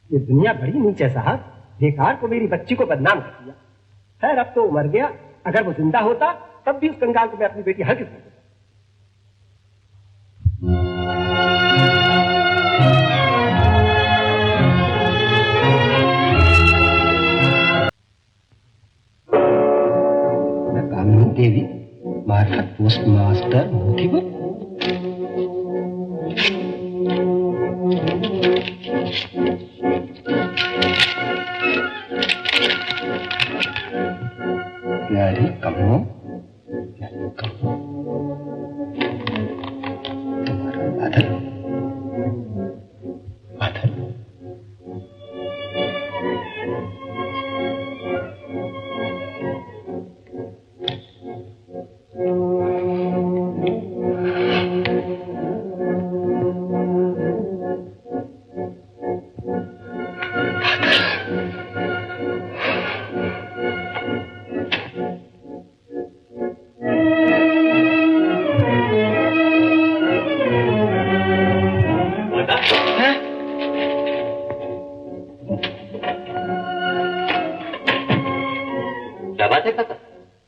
ये दुनिया बड़ी नीच है साहब, बेकार को मेरी बच्ची को बदनाम कर दिया। खैर अब तो मर गया, अगर वो जिंदा होता तब भी उस कंगाल को मैं अपनी बेटी हरगिज़ नहीं देता। कामिनी देवी मार्फत पोस्ट मास्टर मोतीपुर। प्यारी कमो, प्यारी कमो, तुम्हारा बादल, बादल।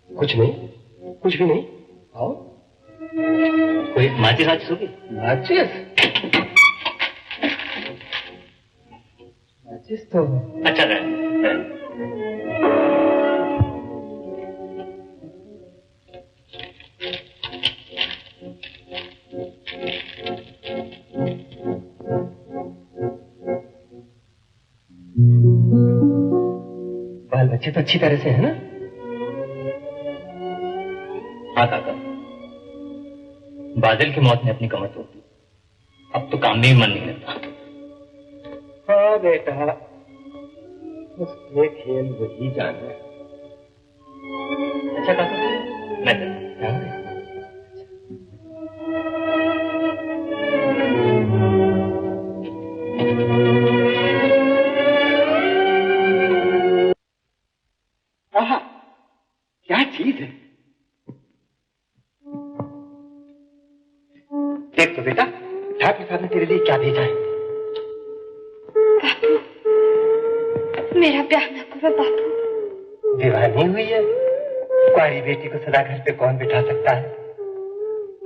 कुछ नहीं, कुछ भी नहीं। आओ।
कोई माचिस वाचिस होगी?
माचिस? माचिस तो
अच्छा रहे।
बाल बच्चे तो अच्छी तरह से है ना?
हाँ काका, बादल की मौत ने अपनी कमर तोड़ दी। अब तो काम में भी मन नहीं करता।
हाँ बेटा, बस ये खेल वही जाना है।
अच्छा काका, मैं चलता हूं।
आहा, क्या चीज है। देख तो बेटा, ठाकुर साहब ने तेरे लिए क्या भेजा है।
बापू, मेरा ब्याह न करो बापू।
विवाह नहीं हुई है, कुंवारी बेटी को सदा घर पे कौन बिठा सकता है।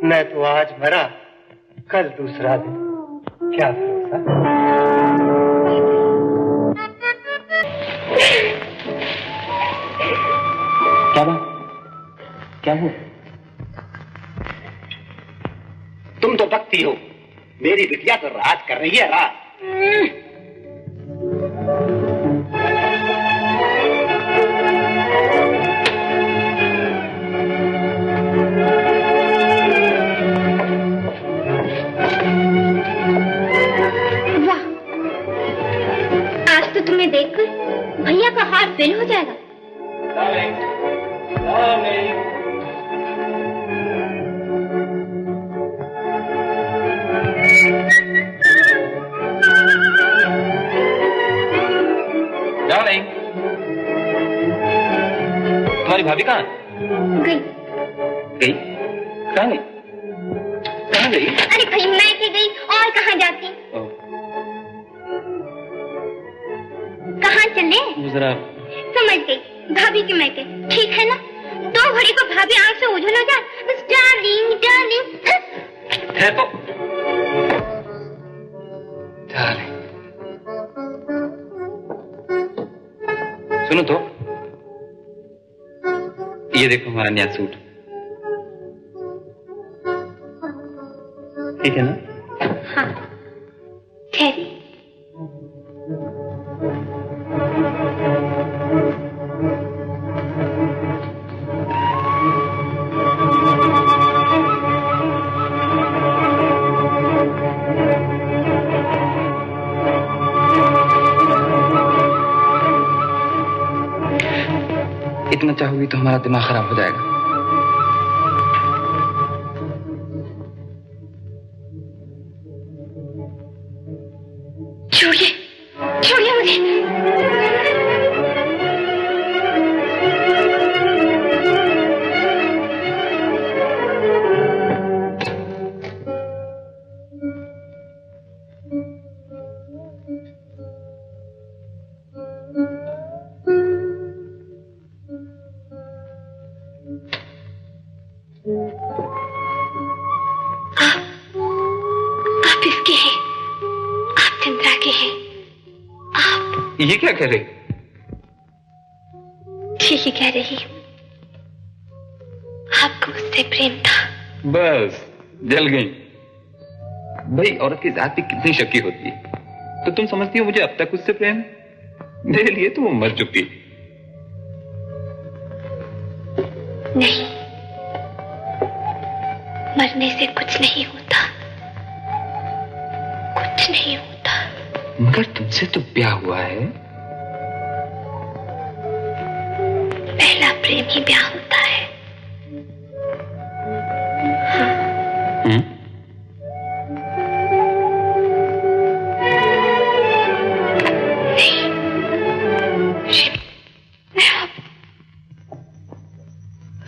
मैं तो आज मरा, कल दूसरा दिन, क्या भरोसा।
क्या बात, क्या हुआ?
तुम तो बकती हो, मेरी बिटिया तो राज कर रही है, राज।
वाह, आज तो तुम्हें देखकर भैया का हार्ट फेल हो जाएगा।
डार्लिंग, तुम्हारी भाभी कहाँ
गई?
गई? कहाँ गई? कहाँ गई?
अरे कहीं मैं के गई और कहाँ जाती? कहाँ चले?
जरा
समझ गई, भाभी की मैं के, ठीक है ना? 2 घड़ी को भाभी आंख से ओझल हो जाए, बस डार्लिंग डार्लिंग।
है तो डार्लिंग। सुनो तो, ये देखो हमारा नया सूट, ठीक है ना?
हाँ, ठहरी।
इतना चाहोगी तो हमारा दिमाग खराब हो जाएगा।
छोड़िए, छोड़िए मुझे। आप इसके हैं, आप चंद्रा के हैं, आप।
ये क्या कह रही?
ठीक ही कह रही हूँ, आपको मुझसे प्रेम था।
बस जल गई। भाई, औरत की जात भी कितनी शक्की होती है। तो तुम समझती हो मुझे अब तक उससे प्रेम है? मेरे लिए तो वो मर चुकी।
नहीं, मरने से कुछ नहीं होता, कुछ नहीं होता।
मगर तुमसे तो ब्याह हुआ है।
पहला प्रेम ही ब्याह होता है।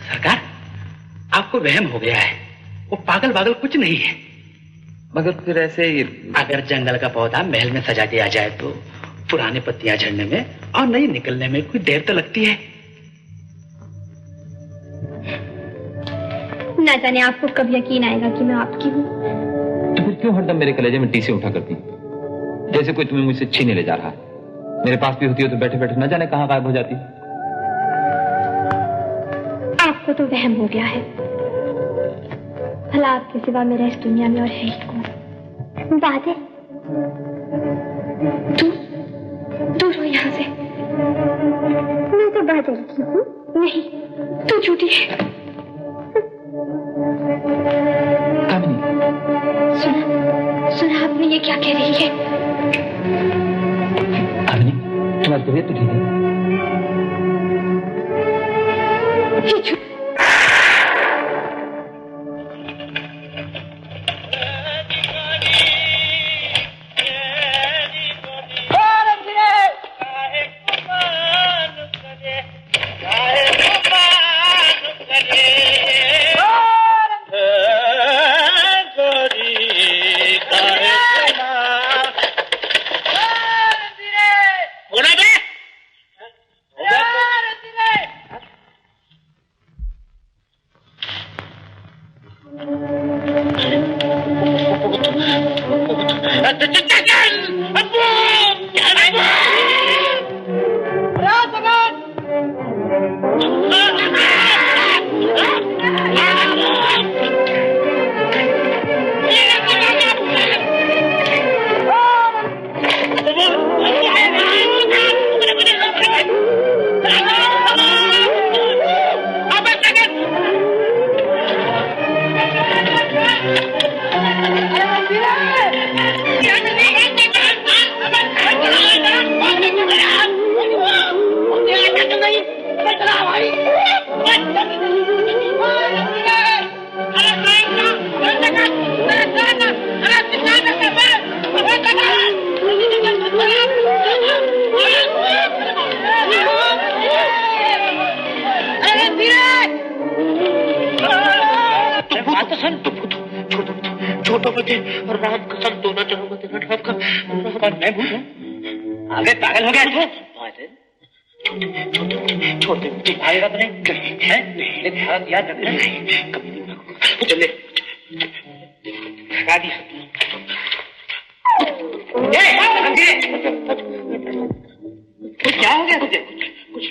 सरकार, आपको वहम हो गया है, वो पागल पागल कुछ नहीं है।
मगर फिर ऐसे
अगर जंगल का पौधा महल में सजा दिया जाए तो पुराने पत्तियां झड़ने में और नई निकलने में कोई देर तो लगती है।
ना जाने आपको कब यकीन आएगा कि मैं आपकी हूँ।
तो फिर क्यों हरदम मेरे कलेजे में टीसे उठा करती, जैसे कोई तुम्हें मुझसे छीने ले जा रहा। मेरे पास भी होती हो तो बैठे बैठे न जाने कहाँ गायब हो जाती।
आपको तो वहम हो गया है। भला आपके सिवा मेरा इस दुनिया में और है ही कौन? बादल, दूर हो यहाँ से। मैं तो बादल की हूँ। नहीं, तू झूठी है। सुना आपने ये क्या कह रही है?
अवनी, तुम्हारी तबीयत तो ठीक है?
छोटो बचे और राम कसम दोनों चलो मत राम का मैं भूल आगे पागल हो गया छोटे बच्चे भागेगा तो नहीं है नहीं याद रखना नहीं कभी नहीं भागूंगा चले भगा दिया क्या हो गया तुझे कुछ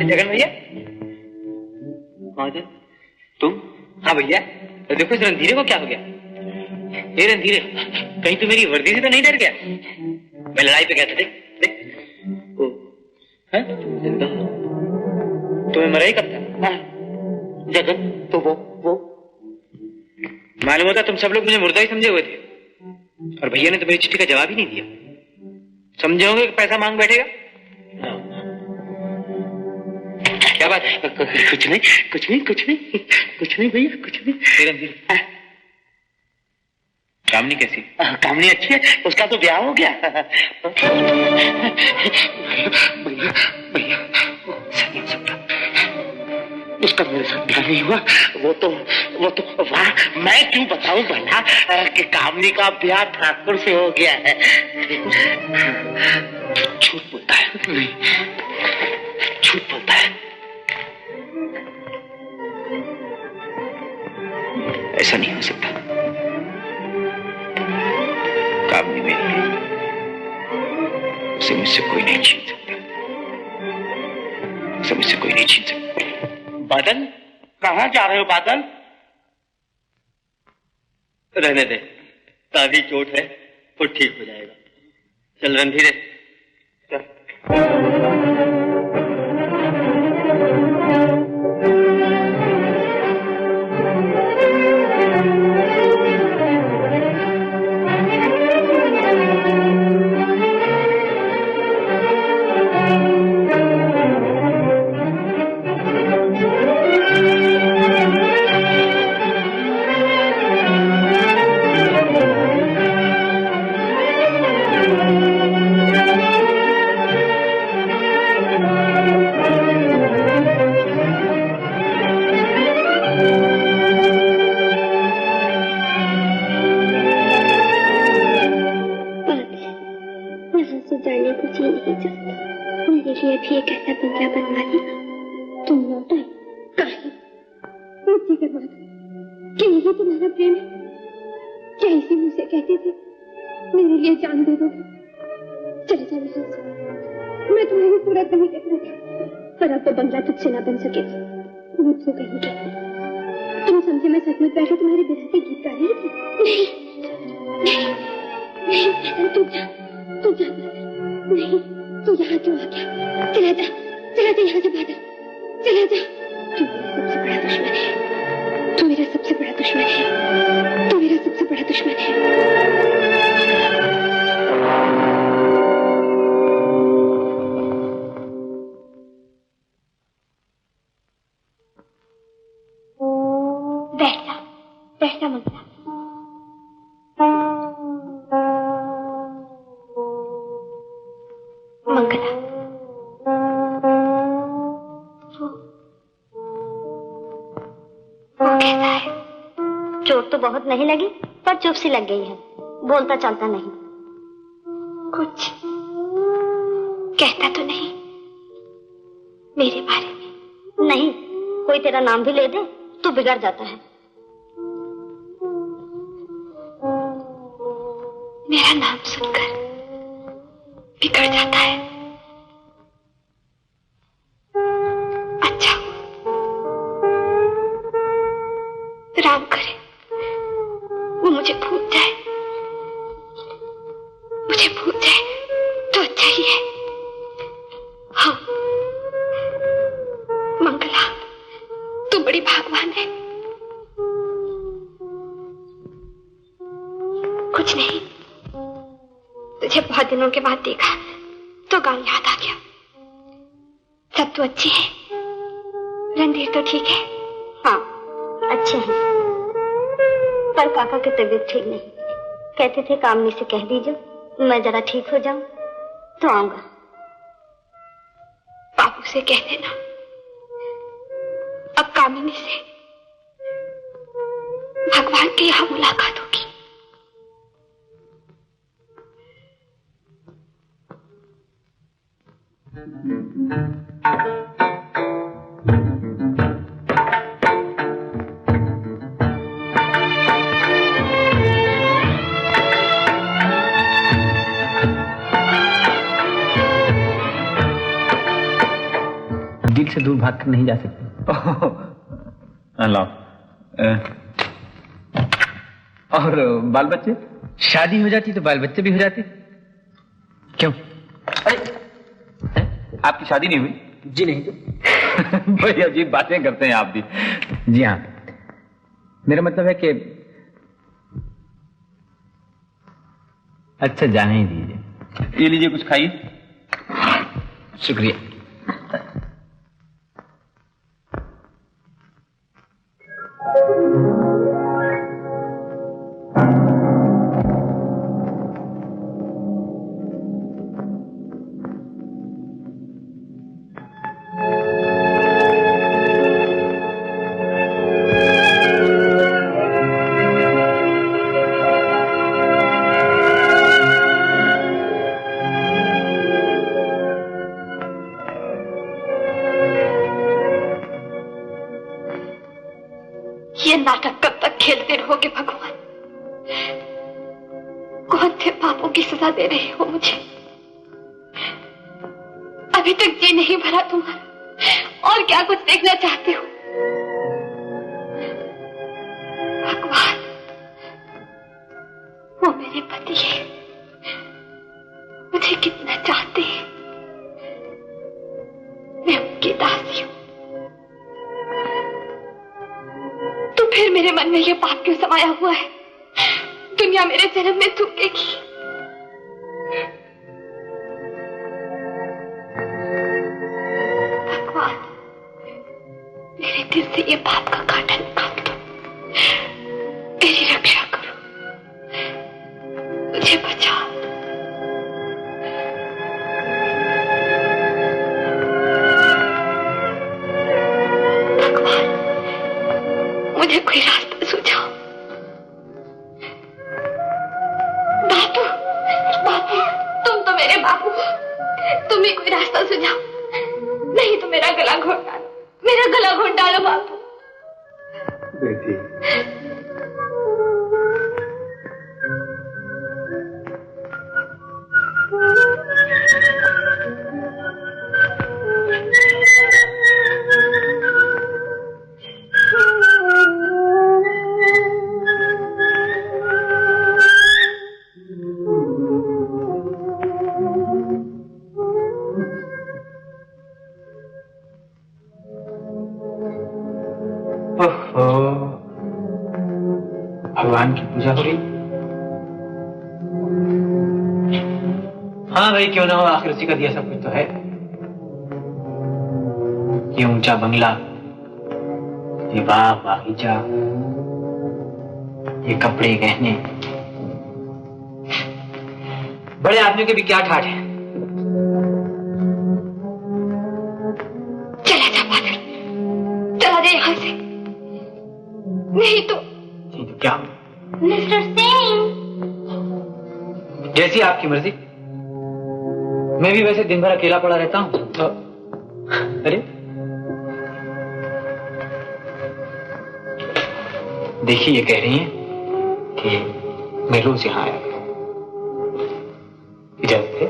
जगन भैया तुम हाँ भैया तो देखो इस रणधीरे को क्या हो गया ये रणधीरे कहीं तो मेरी वर्दी से तो नहीं डर गया मैं लड़ाई पे गया था देख जिंदा तुम्हें मरा ही कब था जगन तो वो मालूम होता तुम सब लोग मुझे मुर्दा ही समझे हुए थे और भैया ने तो मेरी चिट्ठी का जवाब ही नहीं दिया समझे होंगे कि पैसा मांग बैठेगा क्या बात है कुछ नहीं भैया कुछ नहीं कामनी कैसी कामनी अच्छी है उसका तो ब्याह हो गया भैया उसका मेरे साथ ब्याह नहीं हुआ वो तो वाह मैं क्यों बताऊं भला कि कामनी का ब्याह ठाकुर से हो गया है झूठ बोलता है नहीं झूठ बोलता है ऐसा नहीं हो सकता कामनी मेरी है उसे मुझसे कोई नहीं छीन सकता उसे मुझसे कोई नहीं छीन सकता बादल कहाँ जा रहे हो बादल
रहने दे ताभी चोट है तो ठीक हो जाएगा चल रणधीरे
मंगला। वो कैसा है? चोट तो बहुत नहीं लगी, पर चुप सी लग गई है, बोलता चालता नहीं। कुछ कहता तो नहीं मेरे बारे में? नहीं, कोई तेरा नाम भी ले दे तो बिगड़ जाता है। मेरा नाम सुनकर बिगड़ जाता है। अच्छा, राम करे वो मुझे भूल जाए, मुझे भूल जाए तो अच्छा ही है। हाँ मंगला, तू बड़ी भाग्यवान है। कुछ नहीं, तुझे बहुत दिनों के बाद देखा तो गाँव याद आ गया। सब तो अच्छे हैं, रणधीर तो ठीक है? हाँ अच्छे हैं, पर काका की तबीयत ठीक नहीं। कहते थे कामनी से कह दीजिए मैं जरा ठीक हो जाऊं तो आऊंगा। बापू से कह देना अब कामिनी से भगवान के यहाँ मुलाकात होगी।
दिल से दूर भाग कर नहीं जा सकते। और बाल बच्चे? शादी हो जाती तो बाल बच्चे भी हो जाते। क्यों? आपकी शादी नहीं हुई? जी नहीं। तो बड़ी अजीब बातें करते हैं आप भी। जी हाँ, मेरा मतलब है कि अच्छा जाने ही दीजिए। ये लीजिए, कुछ खाइए। शुक्रिया।
ये नाटक कब तक खेलते रहोगे भगवान? कौन से पापों की सजा दे रहे हो मुझे? अभी तक जी नहीं भरा तुम्हारा, और क्या कुछ देखना चाहते हो? भगवान, वो मेरे पति है, मुझे कितना चाहते हैं, मैं उनकी दासी हूं। तो फिर मेरे मन में ये पाप क्यों समाया हुआ है? दुनिया मेरे जन्म में थूकेगी। भगवान, मेरे दिल से ये पाप का कांटा निकाल दो, मेरी रक्षा करो, मुझे बचाओ। भगवान, मुझे कोई रास्ता सुझाओ। बापू, बापू, तुम तो मेरे बापू हो, तुम ही कोई रास्ता सुझाओ, नहीं तो मेरा गला घोट डालो, मेरा गला घोट डालो बापू।
बेटी, भगवान की पूजा हो रही। हाँ भाई, क्यों ना हो, आखिर उसी का दिया सब कुछ तो है। ये ऊंचा बंगला, ये बाग बागीचा, ये कपड़े गहने, बड़े आदमियों के भी क्या ठाठ है।
जैसी आपकी मर्जी। मैं भी वैसे दिन भर अकेला पड़ा रहता हूँ तो... अरे देखिए, ये कह रही हैं कि मैं रोज यहाँ आया। इजाजत है?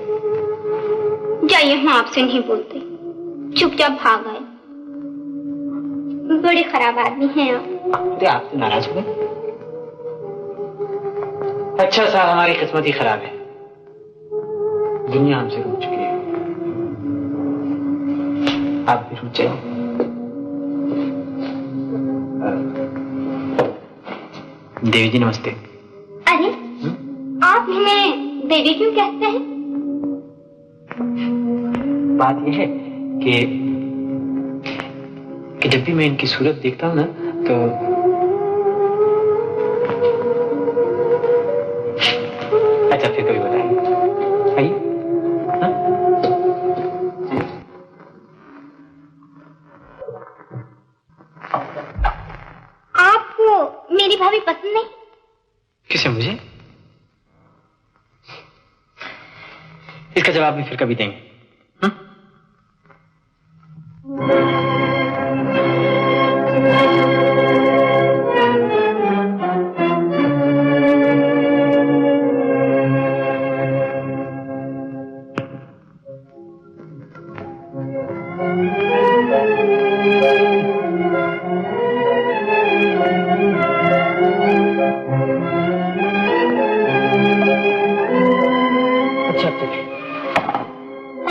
जाइए, हम आपसे नहीं बोलते, चुपचाप भाग आए। बड़े खराब आदमी हैं आप।
अरे आप तो नाराज हो गए। अच्छा साहब, हमारी किस्मत ही खराब है, दुनिया हमसे रूठ चुकी है। आप भी रूठ जाइए। देवी जी नमस्ते।
अरे आप हमें देवी क्यों कहते हैं?
बात यह है कि जब भी मैं इनकी सूरत देखता हूँ ना तो अच्छा, फिर कभी बताएंगे। आइए।
आपको मेरी भाभी पसंद नहीं?
किसे? मुझे? इसका जवाब भी फिर कभी देंगे।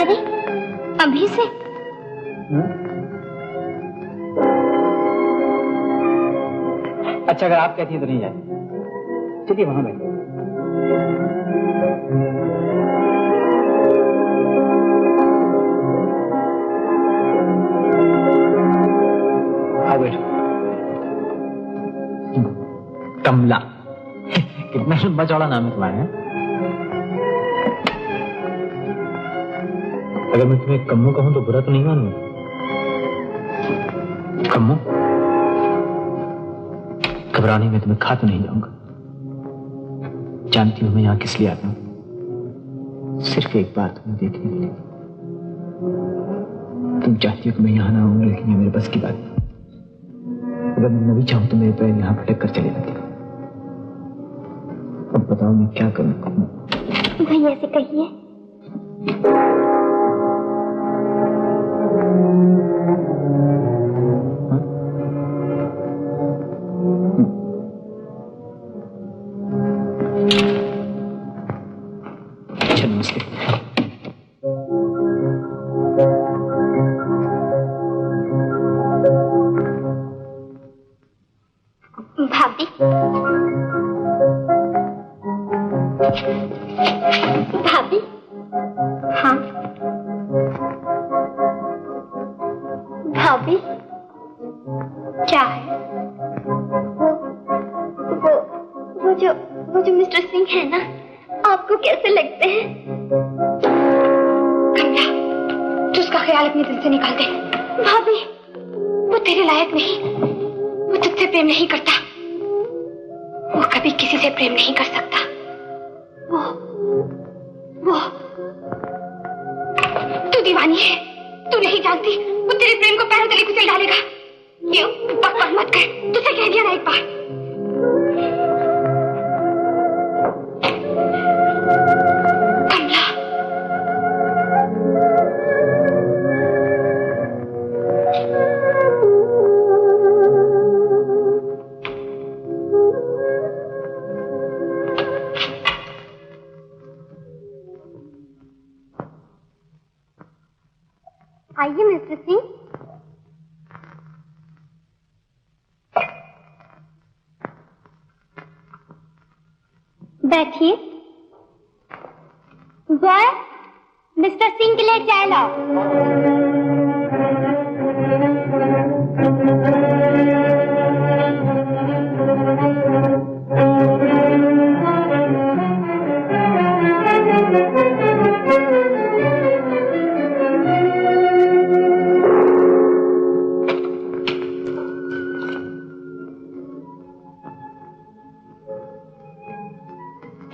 अरे अभी से?
अच्छा, अगर आप कहती हैं तो नहीं जाए। चलिए वहां बैठे। आओ बैठो। कमला, कितना लंबा चौड़ा नाम है तुम्हारा। अगर मैं तुम्हें कम्मू कहूं तो बुरा तो नहीं मानूंगा? कम्मू, घबराने में तुम्हें खा तो नहीं जाऊंगा। जानती हूं मैं यहां किस लिए आता हूं, सिर्फ एक बार तुम्हें देखने के लिए। तुम चाहती हो कि मैं यहां ना आऊं, लेकिन ये मेरे बस की बात नहीं। अगर मैं न भी चाहूं तो मेरे पैर यहां भटक कर चले जाते। अब बताओ मैं क्या करूं?
भैया ऐसे कहिए। भाभी, भाभी, हाँ भाभी, क्या है? वो जो मिस्टर सिंह है ना, आपको कैसे लगते हैं? कमला, तू उसका ख्याल अपने दिल से निकाल दे। भाभी, वो तेरे लायक नहीं, वो तुझसे प्रेम नहीं करता, वो कभी किसी से प्रेम नहीं कर सकता। वो तू दीवानी है, तू नहीं जानती, वो तेरे प्रेम को पैरों तले कुचल डालेगा। ये बकवास मत कर, तुझे कह दिया ना एक बार। कमला, आइए मिस्टर सिंह। बैठिए। बॉय, मिस्टर सिंह के लिए चाय लाओ।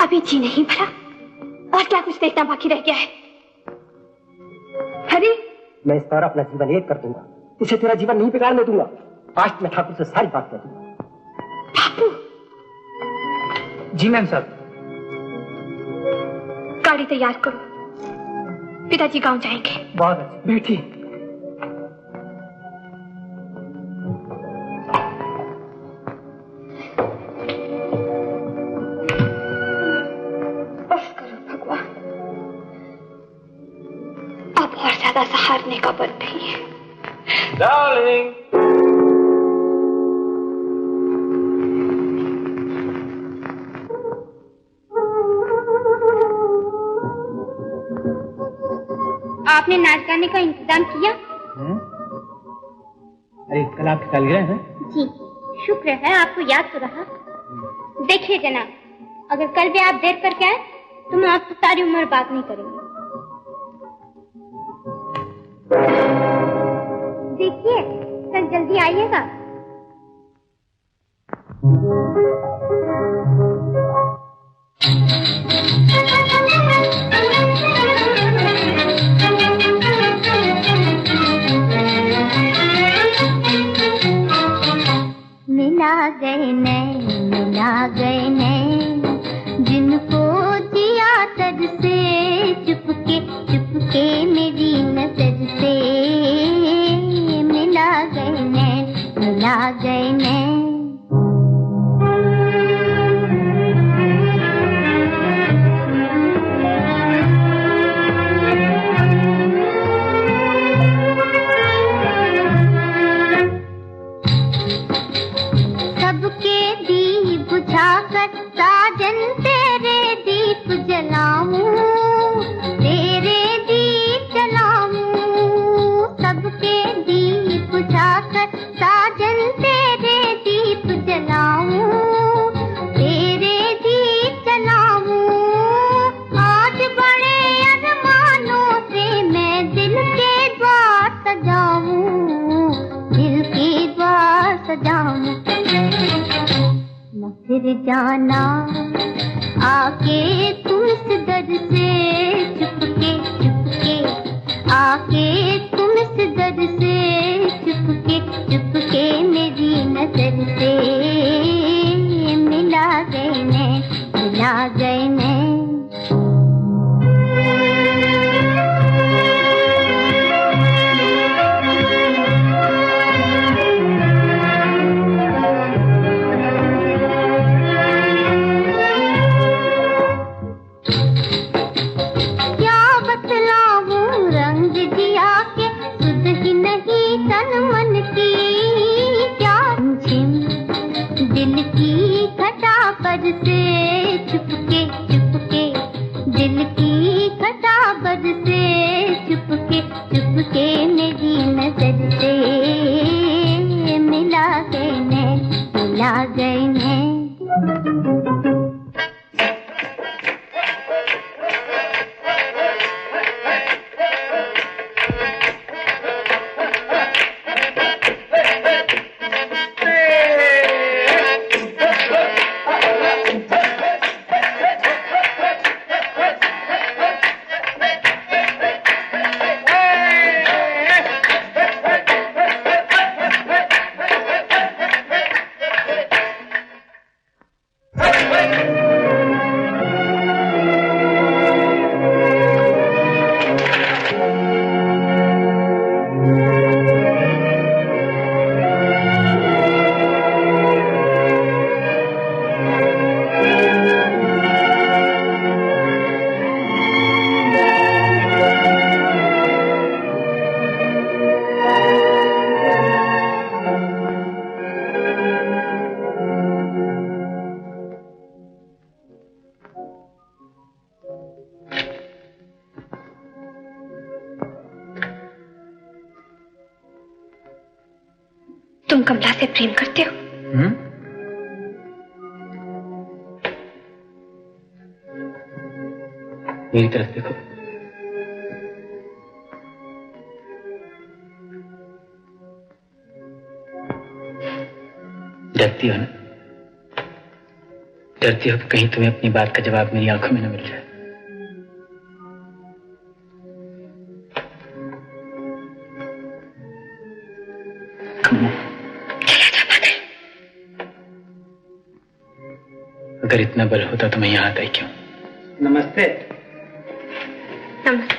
अभी जी नहीं भरा और क्या कुछ देखना बाकी रह गया है? हरी,
मैं इस बार अपना जीवन एक कर दूंगा, उसे तेरा जीवन नहीं बिगाड़ने दूंगा। आज मैं ठाकुर से सारी बात कह दूंगा।
बापू।
जी मैम साहब।
गाड़ी तैयार करो, पिताजी गांव जाएंगे।
बहुत अच्छा, बैठिए।
अब और ज्यादा सहारने का बल नहीं है।
डार्लिंग।
आपने नाच गाने का इंतजाम किया?
अरे कल आपकी सालगिरह है।
जी, शुक्र है आपको याद तो रहा। देखिए जनाब, अगर कल भी आप देर करके आए तो मैं आपसे सारी उम्र बात नहीं करूंगी। देखिए, कल जल्दी आइएगा।
मिला गए नैन जिनको दिया तर से चुपके चुपके मेरी नजर से। मिला गए नैन। सबके दीप बुझाकर साजन तेरे दीप जलाऊं, तेरे दीप जलाऊं। सबके दीप बुझाकर साजन तेरे दीप जलाऊं, तेरे दीप जलाऊं। आज बड़े अरमानों से मैं दिल के द्वार सजाऊं, दिल के द्वार सजाऊं। न फिर जाना आके तुम इस दर से चुपके चुपके, आके तुम इस दर से चुपके चुपके मेरी नजर से। मिला गए नैन।
तुम कमला से प्रेम करते हो?
मेरी तरफ देखो। डरती हो ना? डरती हो कि कहीं तुम्हें अपनी बात का जवाब मेरी आंखों में न मिल जाए। अगर इतना बल होता तो मैं यहाँ आता ही क्यों?
नमस्ते।
नमस्ते।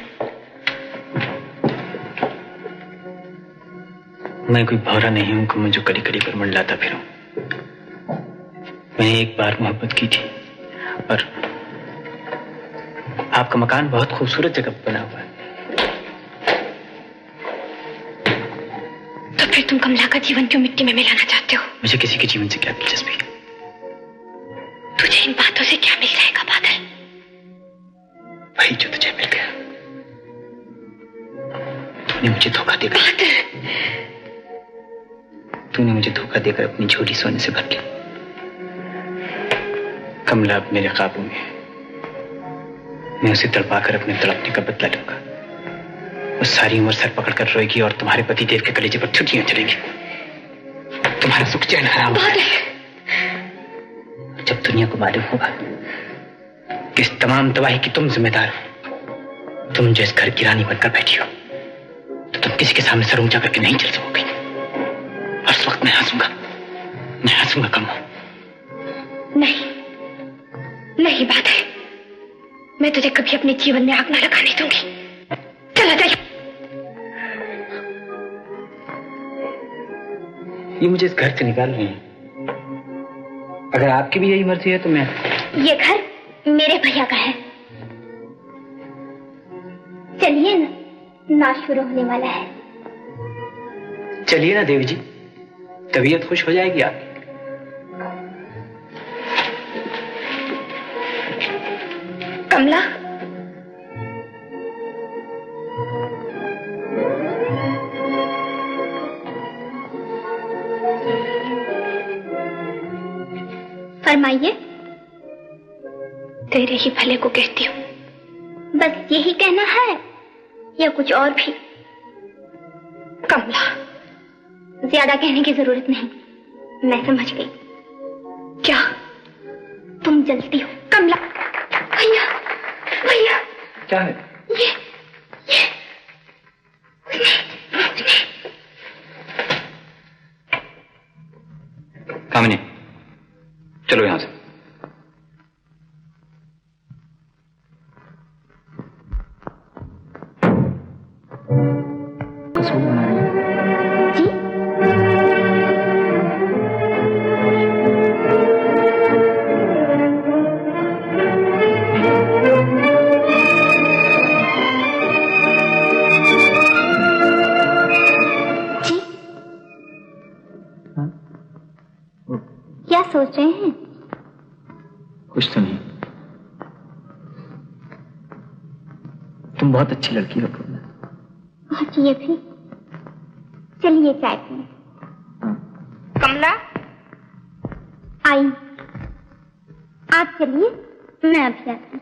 मैं कोई भौरा नहीं हूं कि मैं जो कड़ी कड़ी पर मंडलाता फिरूं। मैंने एक बार मोहब्बत की थी और आपका मकान बहुत खूबसूरत जगह पर बना हुआ है।
तो फिर तुम कमला का जीवन क्यों मिट्टी में मिलाना चाहते हो?
मुझे किसी के जीवन से क्या दिलचस्पी है?
तुझे इन बातों से क्या मिल जाएगा बादल?
वही जो तुझे मिल गया। तूने मुझे धोखा देकर तूने मुझे धोखा देकर अपनी झोली सोने से भर ली। कमला अब मेरे काबू में है। मैं उसे तड़पाकर अपने तड़पने का बदला लूंगा। वो सारी उम्र सर पकड़कर रोएगी और तुम्हारे पति देव के कलेजे पर छुट्टियां चलेंगी। तुम्हारा सुख चैन हराम है। जब दुनिया को मालूम होगा कि इस तमाम तबाही की तुम जिम्मेदार हो, तुम जो इस घर की रानी बनकर बैठी हो, तो तुम किसी के सामने सर ऊंचा करके नहीं चल सकोगी। और उस वक्त मैं हंसूंगा कमला।
नहीं नहीं बादल, मैं तुझे कभी अपने जीवन में आग न लगाने दूंगी। चला जा।
ये मुझे इस घर से निकाल रहे हैं। अगर आपकी भी यही मर्जी है तो मैं...
ये घर मेरे भैया का है। चलिए ना, नाच शुरू होने वाला है।
चलिए ना देवी जी, तबीयत खुश हो जाएगी आपकी।
कमला, फरमाइए। तेरे ही भले को कहती हूँ। बस यही कहना है या कुछ और भी? कमला, ज्यादा कहने की जरूरत नहीं, मैं समझ गई। क्या तुम जलती हो? कमला, भैया भैया।
क्या है?
ये
कामिनी, चलो यहां से।
कसूर बना रही है।
जी? क्या सोच रहे हैं?
कुछ तो नहीं। तुम बहुत अच्छी लड़की हो कमला।
और ये भी। चलिए चाय पिए। कमला, आई। आप चलिए, मैं अभी आती हूँ।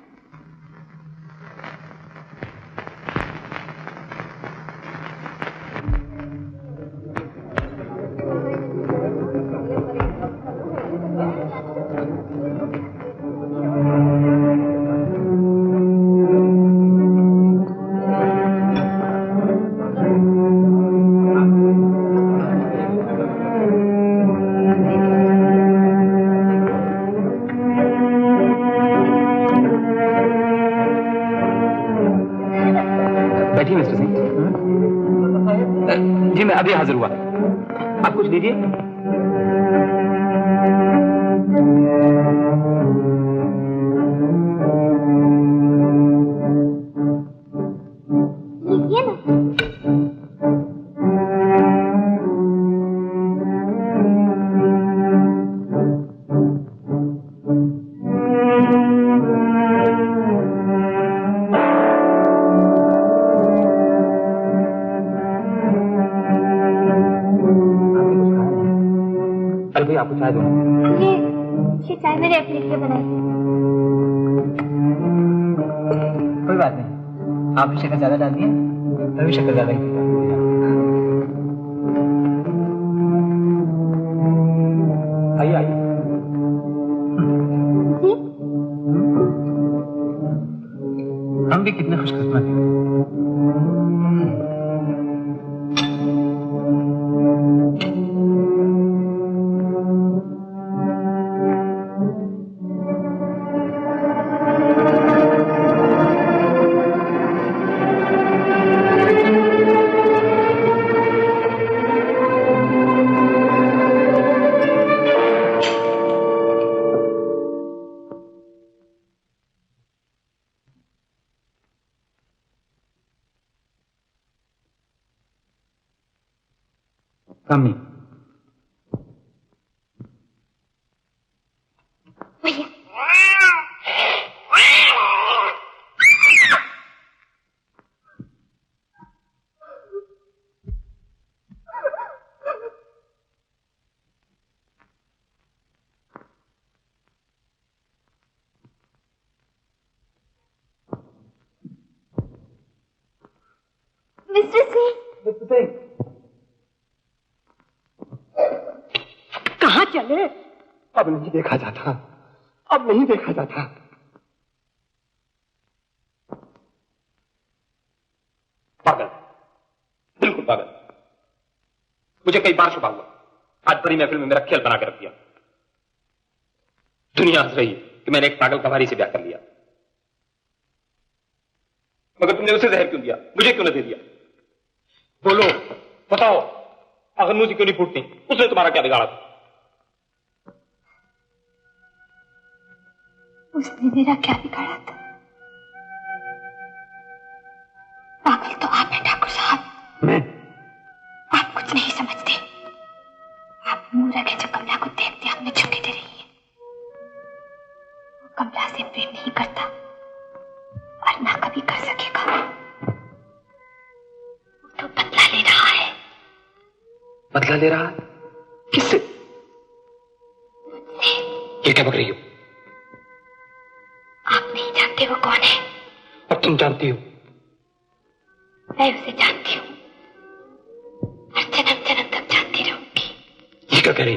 बैठिए मिस्टर सिंह। जी मैं अभी हाजिर हुआ। आप कुछ लीजिए।
लीजिए ना।
भाई आपको चाय दो।
ये चाय मेरे अपने लिए बनाई।
कोई बात नहीं, आप शक्कर ज्यादा डाल दिए, तभी शक्कर ज्यादा ही। आइए आइए। हम भी कितने खुशकिस्मत हैं। कमी
भैया
मिस्टर सिंह
कहाँ चले?
अब नहीं देखा जाता, अब नहीं देखा जाता।
पागल, बिल्कुल पागल। मुझे कई बार शुभा हुआ, आज बड़ी महफिल में मेरा खेल बना के रख दिया। दुनिया हंस रही कि मैंने एक पागल कवारी से ब्याह कर लिया, मगर तुमने उसे जहर क्यों दिया, मुझे क्यों न दे दिया? बोलो, बताओ, अगर मुझे क्यों नहीं फूटती? उसने तुम्हारा क्या बिगाड़ा था?
उसने मेरा क्या बिगाड़ा था? पागल तो आप हैं ठाकुर साहब।
मैं?
आप कुछ नहीं समझते। आप मूर्ख हैं जो कमला को देखते आपने झुके दे रही है। वो कमला से प्रेम नहीं करता और ना कभी कर सकेगा। वो तो बदला ले रहा है।
बदला ले रहा है? किससे? ये क्या बक रही हो?
आप नहीं जानते वो कौन है।
और तुम जानती हो?
मैं उसे जानती हूँ और जन्म जन्म तक जानती रहूंगी।
ये क्या कह रही?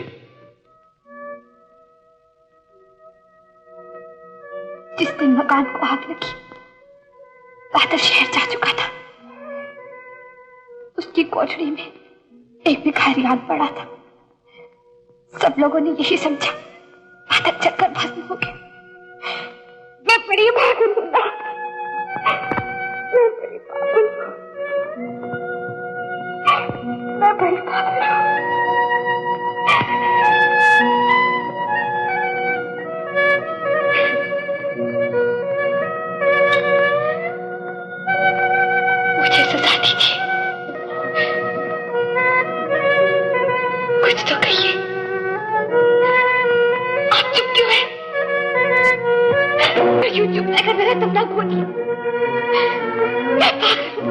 जिस दिन मकान को आग लगी, बादल शहर जा चुका था। उसकी कोठरी में एक भिखारी आन पड़ा था। सब लोगों ने यही समझा बादल चलकर भस्म हो गया। मैं बड़ी पागल हूँ, मैं बड़ी पागल हूँ, मैं बड़ी पागल हूँ। मुझे सजा दीजिए, कुछ तो कहिए। आप चुप क्यों हैं? मैं यूं चुप रहकर मेरा सपना खो दिया। मैं पागल हूँ।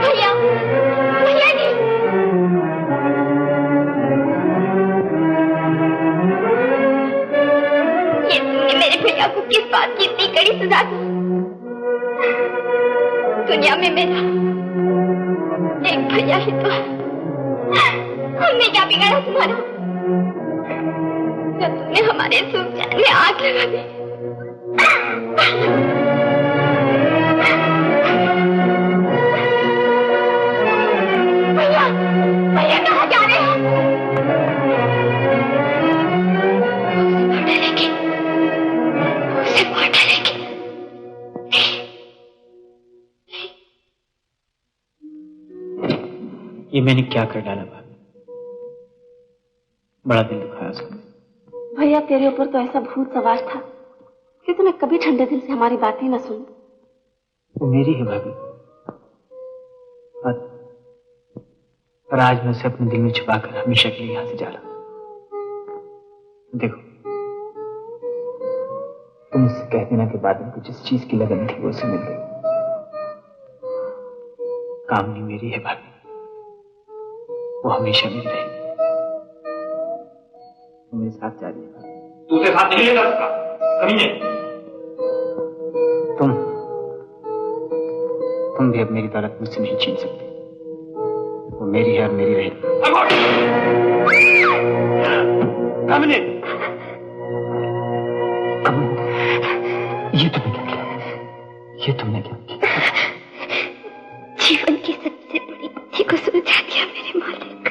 भैया, भैया जी। ये तुमने मेरे भैया को किस बात की इतनी कड़ी सजा दी? दुनिया में मेरा एक भैया ही तो है। हमने क्या बिगाड़ा तुम्हारा? जब तुमने हमारे सुनसान में आग लगा दी। भैया, भैया कहाँ जा रहे हैं? उसे मार डालेंगे।
ये मैंने क्या कर डाला भाभी? बड़ा दिल दुखाया उसने।
भैया तेरे ऊपर तो ऐसा भूत सवार था कि तूने कभी ठंडे दिल से हमारी बातें न सुनी।
वो मेरी है भाभी, और आज मैं उसे अपने दिल में छुपाकर हमेशा के लिए यहां से जा रहा हूं। देखो, तुम उससे कह देना कि बाद में कुछ जिस चीज की लगन थी वो उसे मिल गई। कामनी मेरी है भाभी, वो हमेशा मेरी रहेगी। तुम मेरे साथ जा रही है।
तू उसे साथ नहीं ले जा सकता, कमीने।
तुम भी अब मेरी दौलत मुझसे नहीं छीन सकते। वो मेरी है और मेरी रहेगी।
कमीने,
ये तुमने क्या किया? ये तुमने क्या किया?
जीवन की सबसे बड़ी बुद्धि को सुलझा दिया मेरे मालिक।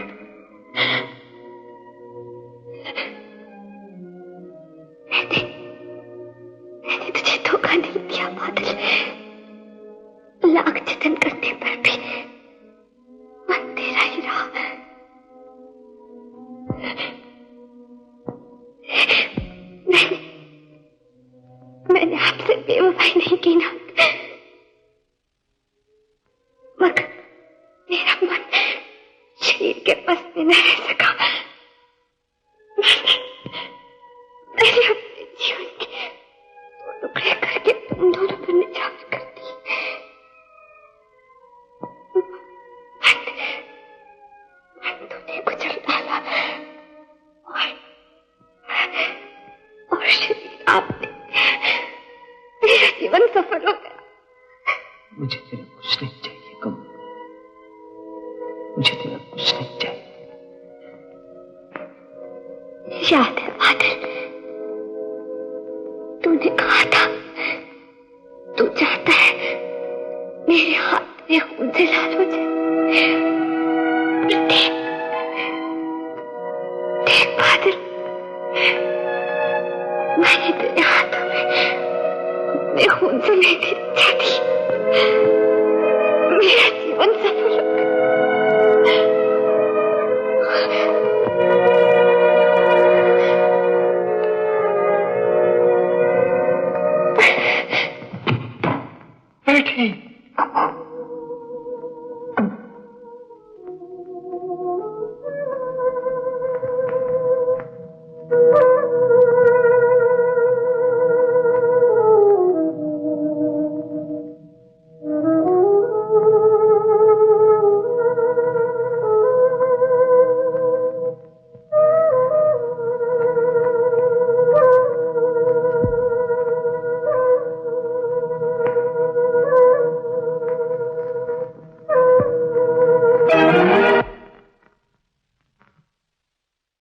मैंने तुझे धोखा नहीं दिया बादल। लाख जतन करने पर भी मन तेरा ही रहा। मैंने आपसे बेवफाई नहीं की ना, मगर मेरा मन शरीर के पास
मुझे तेरा कुछ नहीं चाहिए कमल, मुझे तेरा कुछ नहीं चाहिए।
याद है बादल, तूने कहा था तू चाहता है मेरे हाथ में खून से लाल हो जाए। देख बादल, मैंने तेरे हाथों में खून से मेहंदी रचा दी। मेरा जीवन सफल हो गया।
बैठे